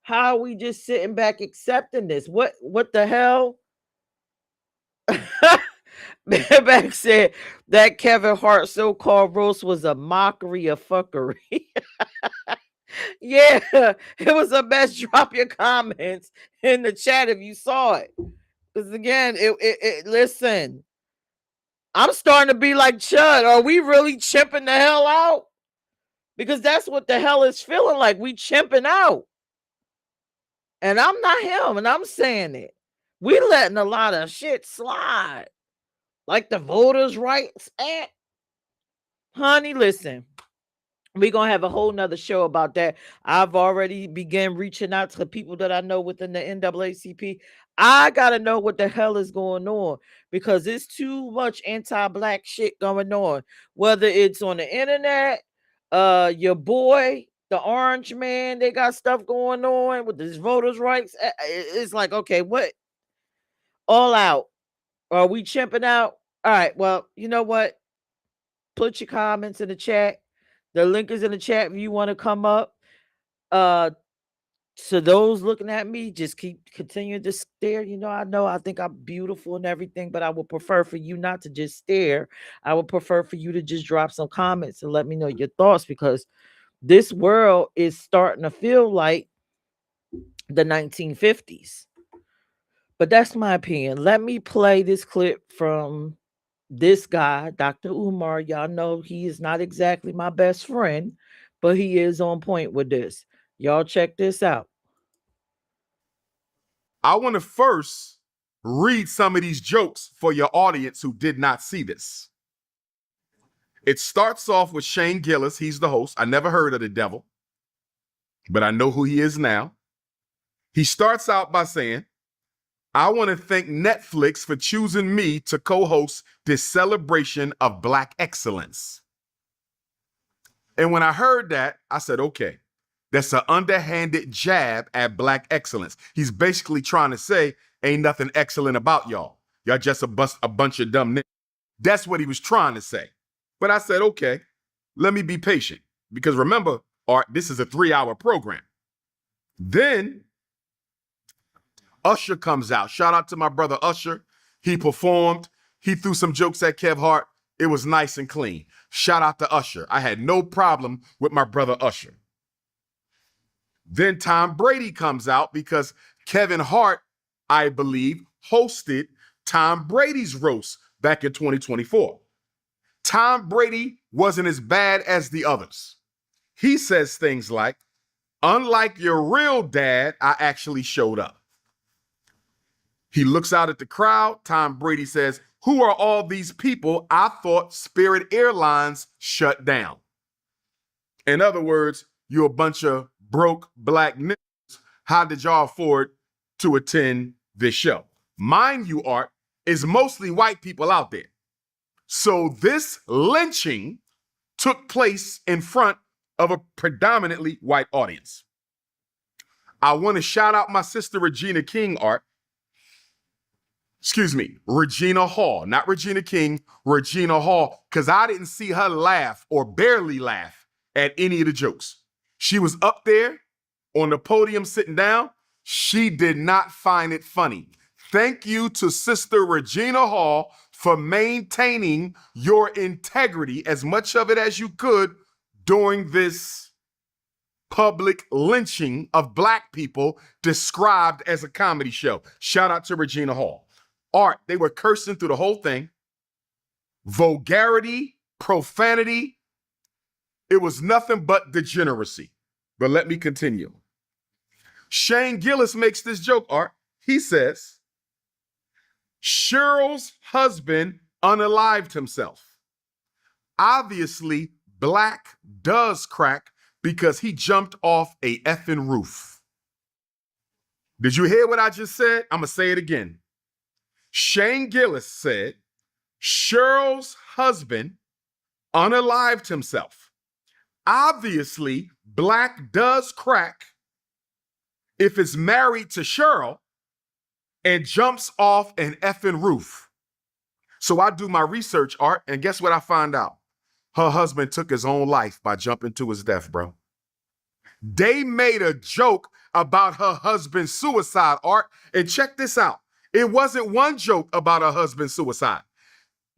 How are we just sitting back accepting this? What the hell? Back said that Kevin Hart so-called roast was a mockery of fuckery. Yeah, it was a mess. Drop your comments in the chat if you saw it. Because again, listen, I'm starting to be like Chud. Are we really chimping the hell out? Because that's what the hell is feeling like. We chimping out. And I'm not him, and I'm saying it. We letting a lot of shit slide. Like the Voters' Rights Act. Honey, listen. We're going to have a whole nother show about that. I've already began reaching out to the people that I know within the NAACP. I got to know what the hell is going on because it's too much anti-black shit going on. Whether it's on the internet, your boy, the orange man, they got stuff going on with this voters' rights. It's like, okay, what? All out. Are we chimping out? All right, well, you know what? Put your comments in the chat. The link is in the chat if you want to come up. So those looking at me, just continue to stare. I think I'm beautiful and everything, but I would prefer for you not to just stare. I would prefer for you to just drop some comments and let me know your thoughts because this world is starting to feel like the 1950s. But that's my opinion. Let me play this clip from this guy, Dr. Umar. Y'all know he is not exactly my best friend, but he is on point with this. Y'all check this out. I want to first read some of these jokes for your audience who did not see this. It starts off with Shane Gillis. He's the host. I never heard of the devil, but I know who he is now. He starts out by saying, I want to thank Netflix for choosing me to co-host this celebration of Black excellence. And when I heard that, I said, okay, that's an underhanded jab at Black excellence. He's basically trying to say, ain't nothing excellent about y'all. Y'all just a bunch of dumb niggas. That's what he was trying to say. But I said, okay, let me be patient. Because remember, Art, this is a 3-hour program. Then Usher comes out. Shout out to my brother Usher. He performed. He threw some jokes at Kev Hart. It was nice and clean. Shout out to Usher. I had no problem with my brother Usher. Then Tom Brady comes out because Kevin Hart, I believe, hosted Tom Brady's roast back in 2024. Tom Brady wasn't as bad as the others. He says things like, unlike your real dad, I actually showed up. He looks out at the crowd. Tom Brady says, who are all these people? I thought Spirit Airlines shut down. In other words, you're a bunch of broke black niggas. How did y'all afford to attend this show? Mind you, Art, is mostly white people out there. So this lynching took place in front of a predominantly white audience. I want to shout out my sister Regina King, Art. Excuse me, Regina Hall, not Regina King, Regina Hall, because I didn't see her laugh or barely laugh at any of the jokes. She was up there on the podium sitting down. She did not find it funny. Thank you to Sister Regina Hall for maintaining your integrity, as much of it as you could, during this public lynching of black people described as a comedy show. Shout out to Regina Hall. Art, they were cursing through the whole thing. Vulgarity, profanity. It was nothing but degeneracy. But let me continue. Shane Gillis makes this joke, Art. He says, Cheryl's husband unalived himself. Obviously, black does crack because he jumped off a effing roof. Did you hear what I just said? I'm going to say it again. Shane Gillis said Cheryl's husband unalived himself. Obviously, black does crack if it's married to Cheryl and jumps off an effing roof. So I do my research, Art, and guess what I find out? Her husband took his own life by jumping to his death, bro. They made a joke about her husband's suicide, Art, and check this out. It wasn't one joke about her husband's suicide.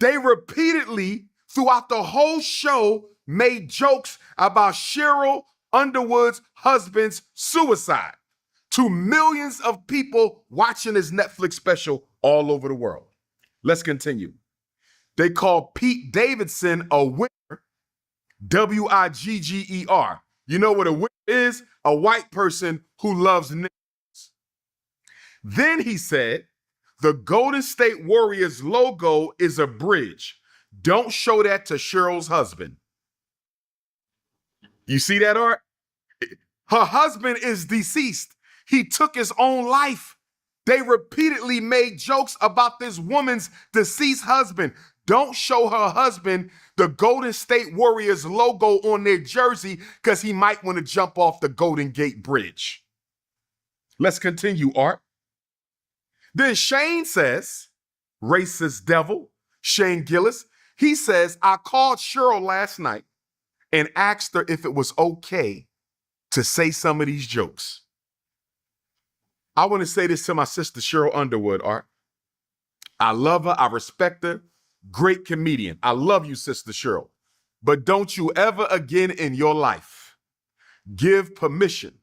They repeatedly, throughout the whole show, made jokes about Cheryl Underwood's husband's suicide to millions of people watching this Netflix special all over the world. Let's continue. They called Pete Davidson a wigger, W-I-G-G-E-R. You know what a wigger is? A white person who loves niggas. Then he said, the Golden State Warriors logo is a bridge. Don't show that to Cheryl's husband. You see that, Art? Her husband is deceased. He took his own life. They repeatedly made jokes about this woman's deceased husband. Don't show her husband the Golden State Warriors logo on their jersey because he might want to jump off the Golden Gate Bridge. Let's continue, Art. Then Shane says, racist devil, Shane Gillis, he says, I called Cheryl last night and asked her if it was okay to say some of these jokes. I want to say this to my sister, Cheryl Underwood, Art. I love her. I respect her. Great comedian. I love you, Sister Cheryl. But don't you ever again in your life give permission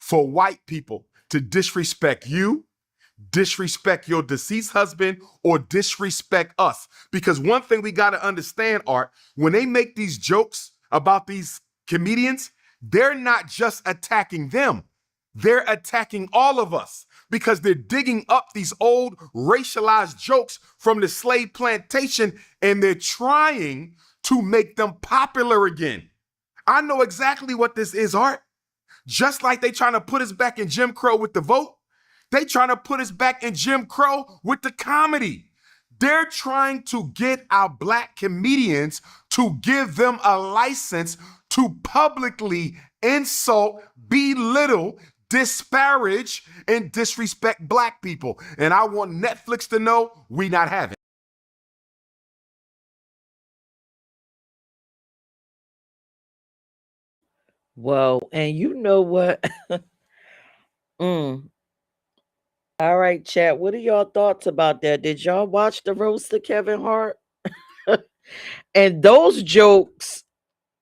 for white people to disrespect you, disrespect your deceased husband, or disrespect us. Because one thing we got to understand, Art, when they make these jokes about these comedians, they're not just attacking them. They're attacking all of us because they're digging up these old racialized jokes from the slave plantation and they're trying to make them popular again. I know exactly what this is, Art. Just like they trying to put us back in Jim Crow with the vote, they trying to put us back in Jim Crow with the comedy. They're trying to get our black comedians to give them a license to publicly insult, belittle, disparage, and disrespect black people. And I want Netflix to know we not having. Well, and you know what? All right, chat. What are y'all thoughts about that? Did y'all watch the roast of Kevin Hart? And those jokes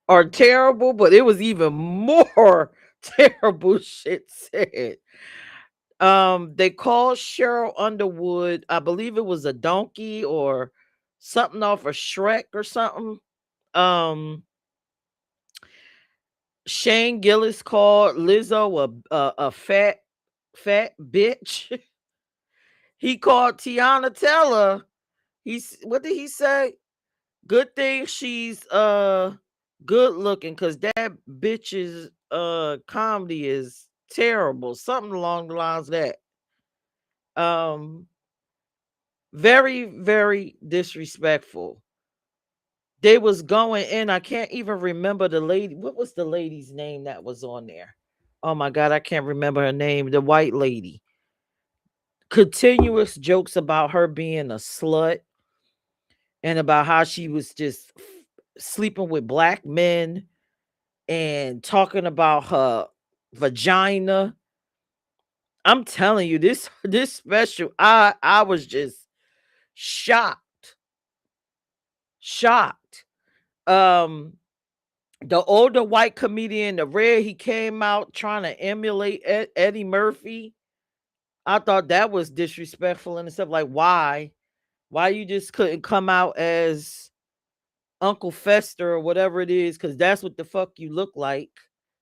are terrible, but it was even more terrible shit said. They called Cheryl Underwood, I believe it was a donkey or something off of Shrek or something. Shane Gillis called Lizzo a fat bitch. He called Tiana Teller. What did he say? Good thing she's good looking because that bitch's comedy is terrible. Something along the lines of that. Very, very disrespectful. They was going in. I can't even remember the lady. What was the lady's name that was on there? Oh my God, I can't remember her name. The white lady. Continuous jokes about her being a slut and about how she was just sleeping with black men and talking about her vagina. I'm telling you, this special, I was just shocked. The older white comedian, the red, he came out trying to emulate Eddie Murphy. I thought that was disrespectful and stuff. Like, why you just couldn't come out as Uncle Fester or whatever it is, because that's what the fuck you look like.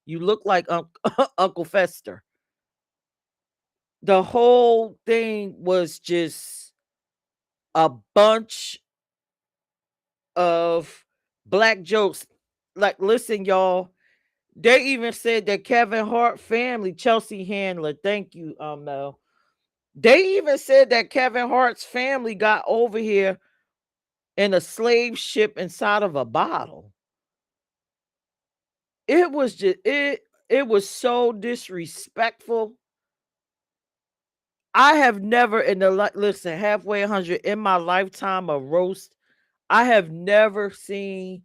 You look like Uncle Fester. The whole thing was just a bunch of black jokes. Like, listen, y'all, They even said that Kevin Hart family, Chelsea Handler, thank you, Mel. They even said that Kevin Hart's family got over here in a slave ship inside of a bottle. It was just it was so disrespectful. I have never in the listen, halfway 100 in my lifetime of roast, I have never seen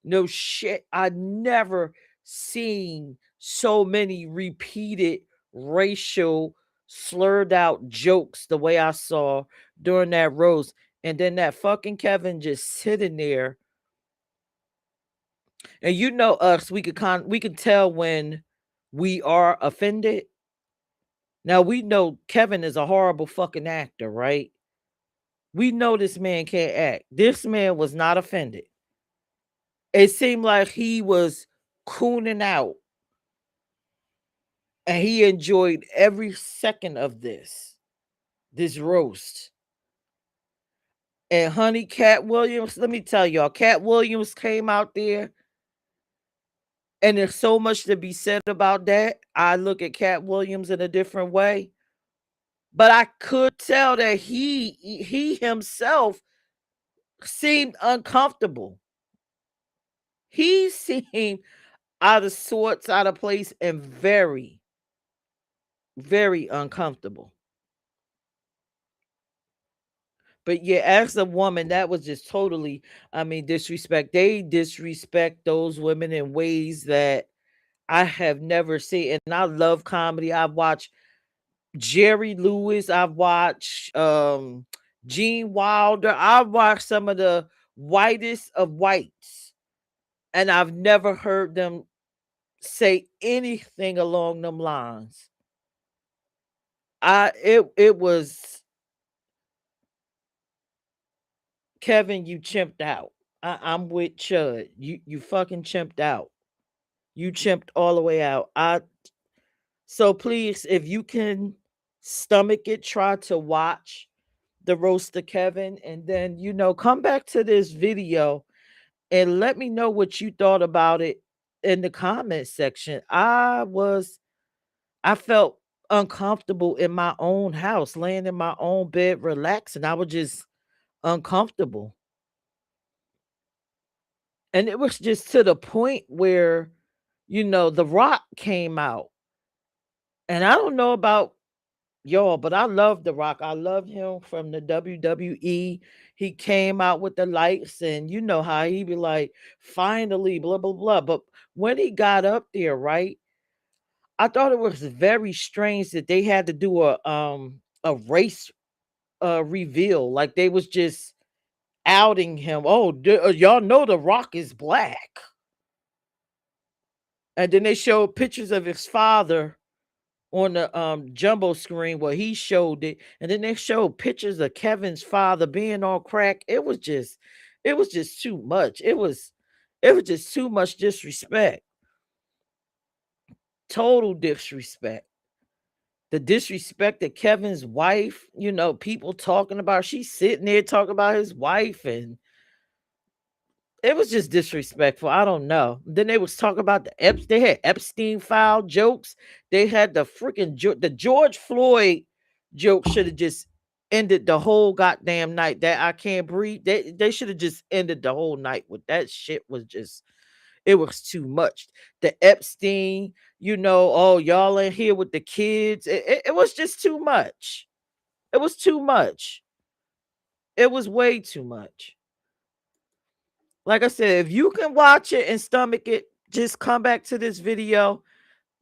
no shit. I never seen so many repeated racial slurred out jokes the way I saw during that roast. And then that fucking Kevin just sitting there. And you know us, we can tell when we are offended. Now we know Kevin is a horrible fucking actor, right? We know this man can't act. This man was not offended. It seemed like he was cooning out and he enjoyed every second of this roast. And honey, Cat Williams, let me tell y'all, Cat Williams came out there, and there's so much to be said about that. I look at Cat Williams in a different way, but I could tell that he himself seemed uncomfortable. He seemed out of sorts, out of place, and very, very uncomfortable. But yeah, as a woman, that was just totally, I mean, disrespect. They disrespect those women in ways that I have never seen. And I love comedy. I've watched Jerry Lewis, I've watched Gene Wilder, I've watched some of the whitest of whites, and I've never heard them say anything along them lines. It was Kevin, you chimped out. I'm with Chud. You fucking chimped out. You chimped all the way out. So please, if you can stomach it, try to watch the roast of Kevin, and then come back to this video and let me know what you thought about it in the comment section. I felt uncomfortable in my own house, laying in my own bed, relaxing. I was just uncomfortable. And it was just to the point where, The Rock came out. And I don't know about y'all, but I love The Rock. I love him from the WWE. He came out with the lights, and you know how he be like, finally, blah, blah, blah. But when he got up there, right, I thought it was very strange that they had to do a race reveal. Like they was just outing him. Oh, y'all know The Rock is black. And then they showed pictures of his father on the jumbo screen where he showed it, and then they showed pictures of Kevin's father being on crack. It was just too much. It was just too much disrespect. Total disrespect. The disrespect that Kevin's wife, people talking about, she's sitting there talking about his wife, and it was just disrespectful. I don't know. Then they was talking about they had Epstein file jokes. They had the freaking the George Floyd joke should have just ended the whole goddamn night. That I can't breathe. They should have just ended the whole night with that shit. It was too much. The Epstein, oh, y'all in here with the kids. It was just too much. It was too much. It was way too much. Like I said, if you can watch it and stomach it, just come back to this video.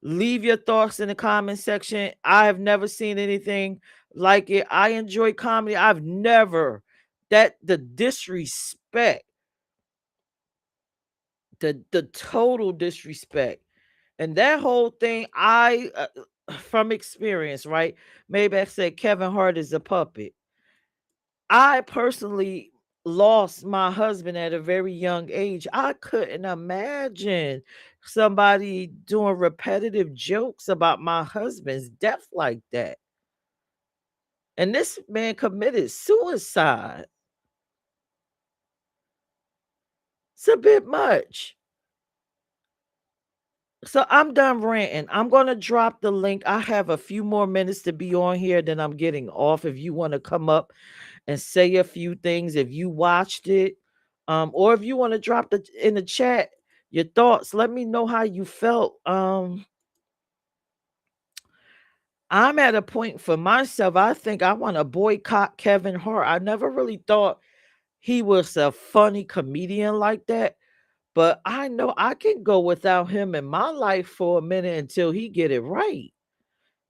Leave your thoughts in the comment section. I have never seen anything like it. I enjoy comedy. I've never the disrespect, the total disrespect, and that whole thing. From experience, right? Maybe I said Kevin Hart is a puppet. I personally lost my husband at a very young age. I couldn't imagine somebody doing repetitive jokes about my husband's death like that. And this man committed suicide. It's a bit much. So I'm done ranting. I'm gonna drop the link. I have a few more minutes to be on here, then I'm getting off. If you want to come up and say a few things, if you watched it, or if you want to drop the in the chat your thoughts, let me know how you felt. I'm at a point for myself. I think I want to boycott Kevin Hart. I never really thought he was a funny comedian like that. But I know I can go without him in my life for a minute until he get it right.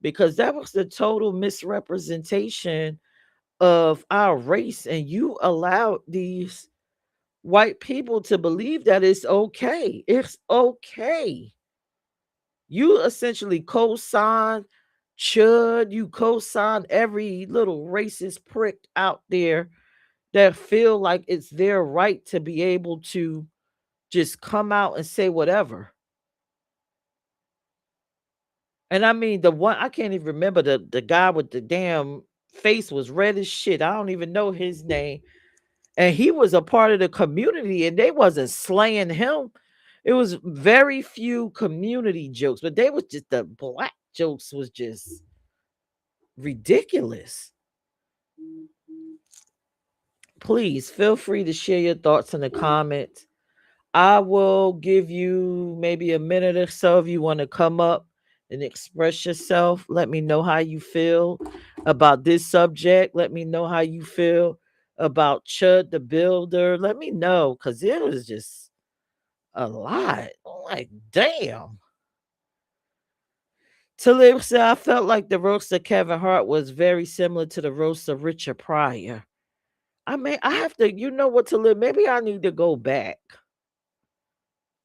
Because that was the total misrepresentation of our race. And you allowed these white people to believe that it's okay. It's okay. You essentially co-sign Chud, you co-sign every little racist prick out there that feel like it's their right to be able to just come out and say whatever. And I mean, the one I can't even remember the guy with the damn face was red as shit. I don't even know his name. And he was a part of the community and they wasn't slaying him. It was very few community jokes, but they was just the black jokes was just ridiculous. Please feel free to share your thoughts in the comments. I will give you maybe a minute or so if you want to come up and express yourself. Let me know how you feel about this subject. Let me know how you feel about Chud the Builder. Let me know because it was just a lot. I'm like, damn. Talib said, I felt like the roast of Kevin Hart was very similar to the roast of Richard Pryor. I mean, I have to, you know what, Talib? Maybe I need to go back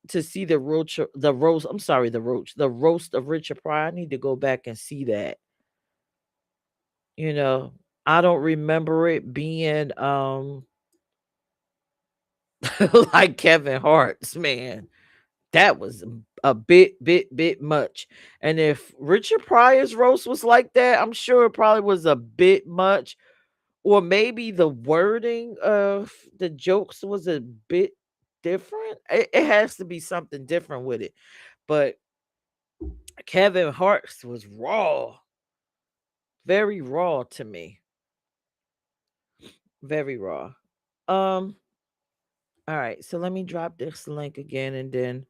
to see the roach, the roast. I'm sorry, the roast of Richard Pryor. I need to go back and see that. You know, I don't remember it being like Kevin Hart's, man. That was a bit much. And if Richard Pryor's roast was like that, I'm sure it probably was a bit much. Or maybe the wording of the jokes was a bit different. It has to be something different with it. But Kevin Hart's was raw. Very raw to me. Very raw. All right, so let me drop this link again and then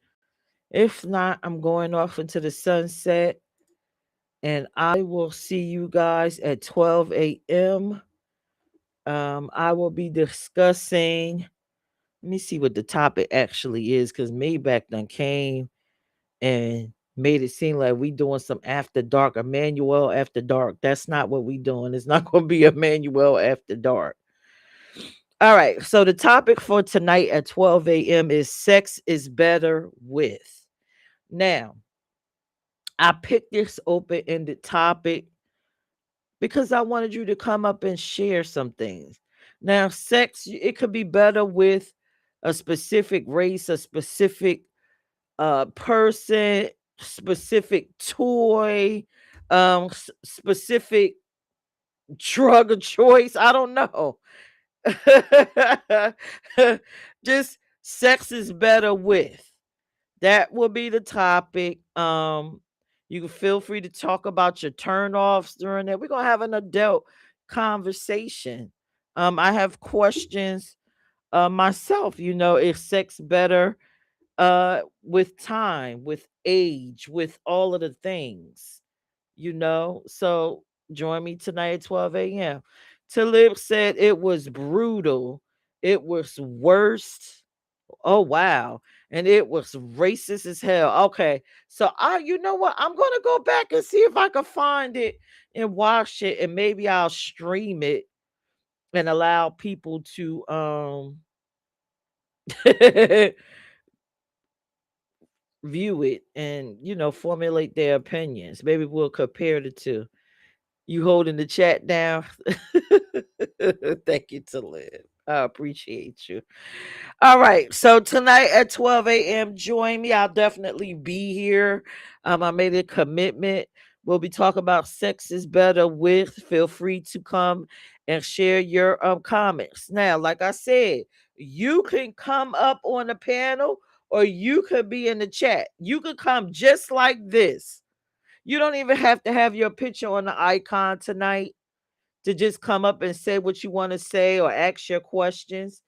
if not, I'm going off into the sunset and I will see you guys at 12 a.m. I will be discussing. Let me see what the topic actually is because Maybach done came and made it seem like we doing some after dark, Emmanuel after dark. That's not what we doing. It's not going to be Emmanuel after dark. All right. So the topic for tonight at 12 a.m. is sex is better with. Now, I picked this open-ended topic because I wanted you to come up and share some things. Now, sex, it could be better with a specific race, a specific person, specific toy, specific drug of choice. I don't know. Just sex is better with. That will be the topic. You can feel free to talk about your turnoffs during that. We're gonna have an adult conversation. I have questions myself. You know, is sex better with time, with age, with all of the things? You know, so join me tonight at 12 a.m. Talib said it was brutal. It was worst. Oh wow. And it was racist as hell. Okay. So you know what? I'm gonna go back and see if I can find it and watch it, and maybe I'll stream it and allow people to view it and formulate their opinions. Maybe we'll compare the two. You holding the chat down? Thank you to live. I appreciate you. All right. So tonight at 12 a.m., join me. I'll definitely be here. I made a commitment. We'll be talking about sex is better with. Feel free to come and share your comments. Now, like I said, you can come up on the panel or you could be in the chat. You could come just like this. You don't even have to have your picture on the icon tonight to just come up and say what you want to say or ask your questions.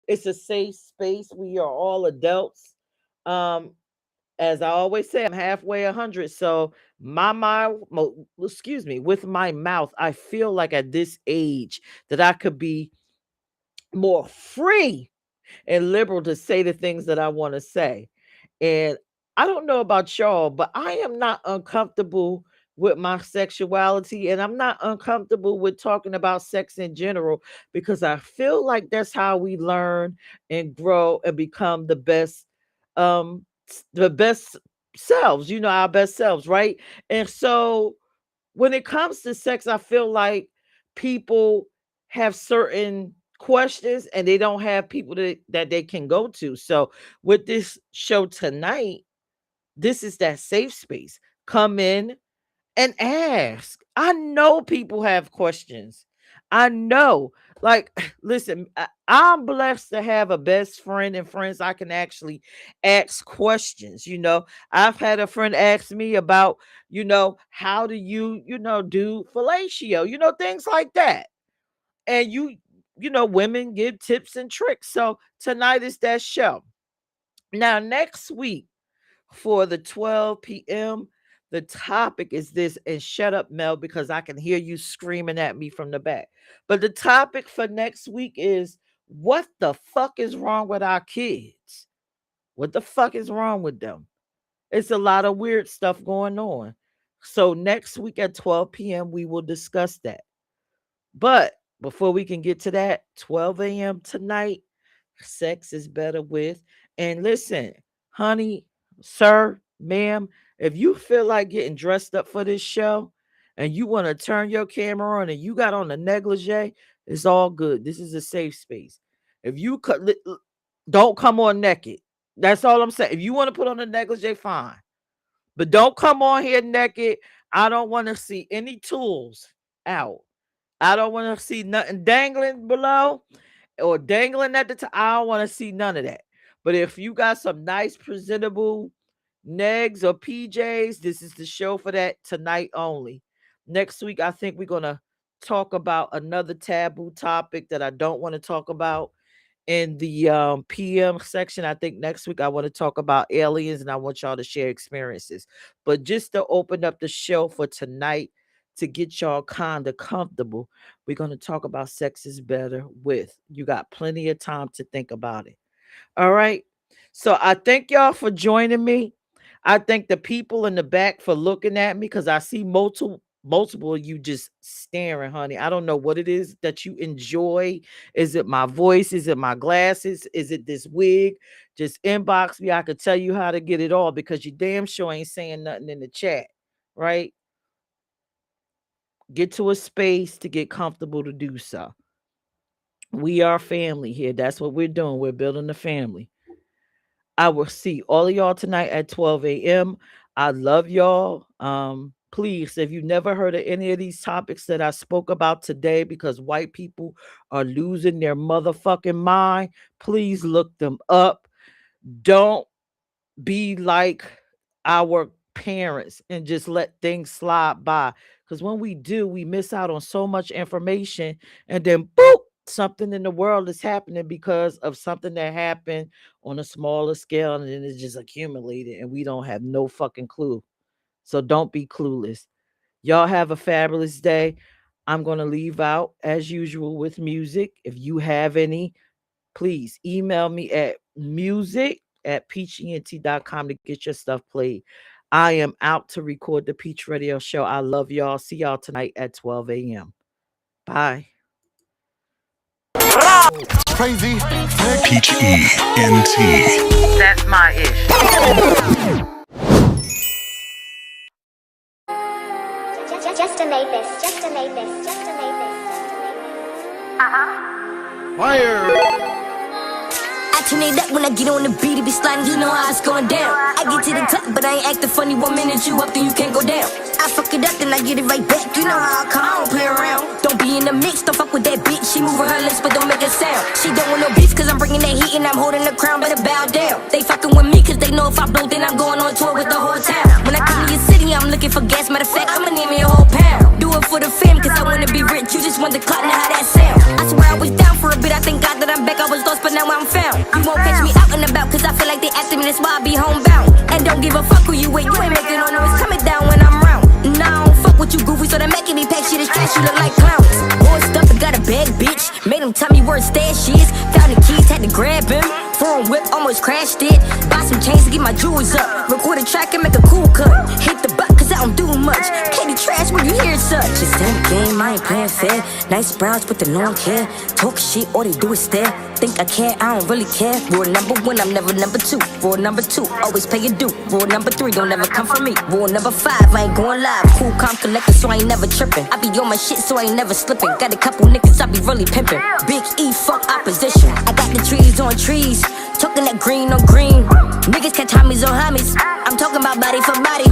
It's a safe space. We are all adults. Um, as I always say, I'm halfway 100. So with my mouth, I feel like at this age that I could be more free and liberal to say the things that I want to say. And I don't know about y'all, but I am not uncomfortable with my sexuality, and I'm not uncomfortable with talking about sex in general, because I feel like that's how we learn and grow and become the best selves, our best selves, right? And so when it comes to sex, I feel like people have certain questions and they don't have people that they can go to. So with this show tonight, this is that safe space. Come in and ask. I know people have questions. I know. Like, listen, I'm blessed to have a best friend and friends I can actually ask questions. I've had a friend ask me about, how do you, do fellatio, things like that. And women give tips and tricks. So tonight is that show. Now, next week, for the 12 p.m. The topic is this, and shut up, Mel, because I can hear you screaming at me from the back. But the topic for next week is, what the fuck is wrong with our kids? What the fuck is wrong with them? It's a lot of weird stuff going on. So next week at 12 p.m., we will discuss that. But before we can get to that, 12 a.m. tonight, sex is better with. And listen, honey, sir, ma'am, if you feel like getting dressed up for this show and you want to turn your camera on and you got on a negligee, it's all good. This is a safe space. If you don't come on naked. That's all I'm saying. If you want to put on a negligee, fine. But don't come on here naked. I don't want to see any tools out. I don't want to see nothing dangling below or dangling at the top. I don't want to see none of that. But if you got some nice, presentable negs or PJs, this is the show for that tonight only. Next week, I think we're going to talk about another taboo topic that I don't want to talk about in the PM section. I think next week I want to talk about aliens and I want y'all to share experiences. But just to open up the show for tonight, to get y'all kind of comfortable, we're going to talk about sex is better with. You got plenty of time to think about it. All right. So I thank y'all for joining me. I thank the people in the back for looking at me, because I see multiple of you just staring, honey. I don't know what it is that you enjoy. Is it my voice? Is it my glasses? Is it this wig? Just inbox me. I could tell you how to get it all, because you damn sure ain't saying nothing in the chat, right? Get to a space to get comfortable to do so. We are family here. That's what we're doing. We're building a family. I will see all of y'all tonight at 12 a.m. I love y'all. Please, if you've never heard of any of these topics that I spoke about today, because white people are losing their motherfucking mind, please look them up. Don't be like our parents and just let things slide by. Because when we do, we miss out on so much information, and then boop, something in the world is happening because of something that happened on a smaller scale, and then it's just accumulated and we don't have no fucking clue. So don't be clueless. Y'all have a fabulous day. I'm going to leave out as usual with music. If you have any, please email me at music@peachent.com to get your stuff played. I am out to record the Peach Radio Show. I love y'all. See y'all tonight at 12 a.m. Bye. Crazy. P-H-E-N-T. That's my ish. Just to make this. Fire. I Turn it up when I get on the beat, it be sliding, you know how it's going down. I get to the top, but I ain't acting funny. 1 minute you up, then you can't go down. I fuck it up, then I get it right back. You know how I come, I don't play around. Don't be in the mix, don't fuck with that bitch. She moving her lips, but don't make a sound. She don't want no beef, cause I'm bringing that heat and I'm holding the crown, better bow down. They fucking with me, cause they know if I blow, then I'm going on tour with the whole town. When I come to your city, I'm looking for gas. Matter of fact, I'ma need me a whole pound. Do it for the fam, cause I wanna be rich. You just want the clout, now how that sound. I swear I was down for a bit, I thank God that I'm back. I was lost, but now I'm found. You won't catch me out and about, cause I feel like they after me, that's why I be homebound. And don't give a fuck who you with, you ain't making no noise, coming down when I'm round. Nah, I don't fuck with you goofy, so they making me pack shit, it's trash, you look like clowns. Boy stuff and got a bag, bitch. Made him tell me where his stash is. Found the keys, had to grab him. Foreign whip, almost crashed it. Buy some chains to get my jewels up. Record a track and make a cool cut. Hit the butt, cause I don't do much. Candy trash when you hear such. It's in the game, I ain't playing fair. Nice brows with the long hair. Talk shit, all they do is stare. Think I care, I don't really care. Rule number 1, I'm never number 2. Rule number 2, always pay your due. Rule number 3, don't ever come for me. Rule number 5, I ain't going live. Cool, calm, collected, so I ain't never tripping. I be on my shit, so I ain't never slipping. Got a couple niggas, I be really pimping. Big E, fuck opposition. I got the trees on trees. Talking that green on green. Niggas catch homies on homies. I'm talking about body for body.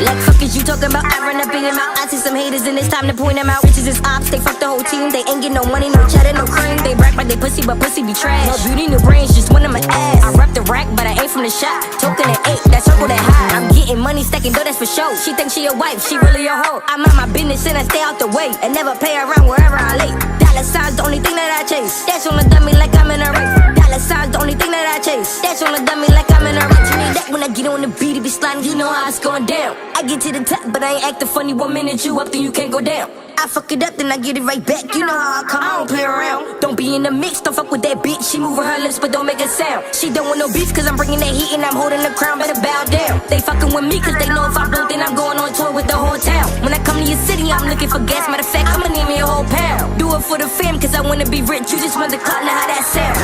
Like fuck is you talking about? I run up in your mouth. I see some haters and it's time to point them out. Bitches is ops, they fuck the whole team. They ain't get no money, no cheddar, no cream. They brag about they pussy, but pussy be trash. No beauty, no brains, just one of my ass. I rep the rack, but I ain't from the shop. Talking at 8, that circle that high. I'm getting money, stacking dough, that's for show. She thinks she a wife, she really a hoe. I'm on my business and I stay out the way. And never play around wherever I lay. Dollar signs, the only thing that I chase. That's on the dummy like I'm in a race. Dollar signs, the only thing that I chase. That's on the dummy like I'm in a race. You need that when I get on the beat, it be sliding, you know how it's going down. I get to the top, but I ain't acting funny. 1 minute you up, then you can't go down. I fuck it up, then I get it right back. You know how I come, I don't play around. Don't be in the mix, don't fuck with that bitch. She moving her lips, but don't make a sound. She don't want no beef, cause I'm bringing that heat and I'm holding the crown, better bow down. They fucking with me, cause they know if I blow, then I'm going on tour with the whole town. When I come to your city, I'm looking for gas. Matter of fact, I'ma need me a whole pound. Do it for the fam, cause I wanna be rich. You just want the clout, now how that sound.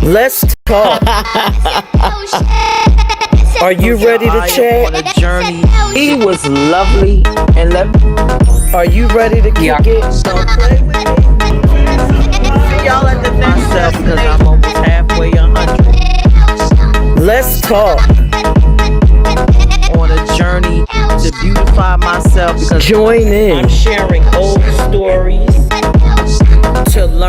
Let's talk. Are you ready to chat? On a journey. He was lovely and Are you ready to kick it? Don't play with me. Y'all at the myself because I'm almost halfway 100. Let's talk. On a journey to beautify myself because join in. I'm sharing old stories to learn.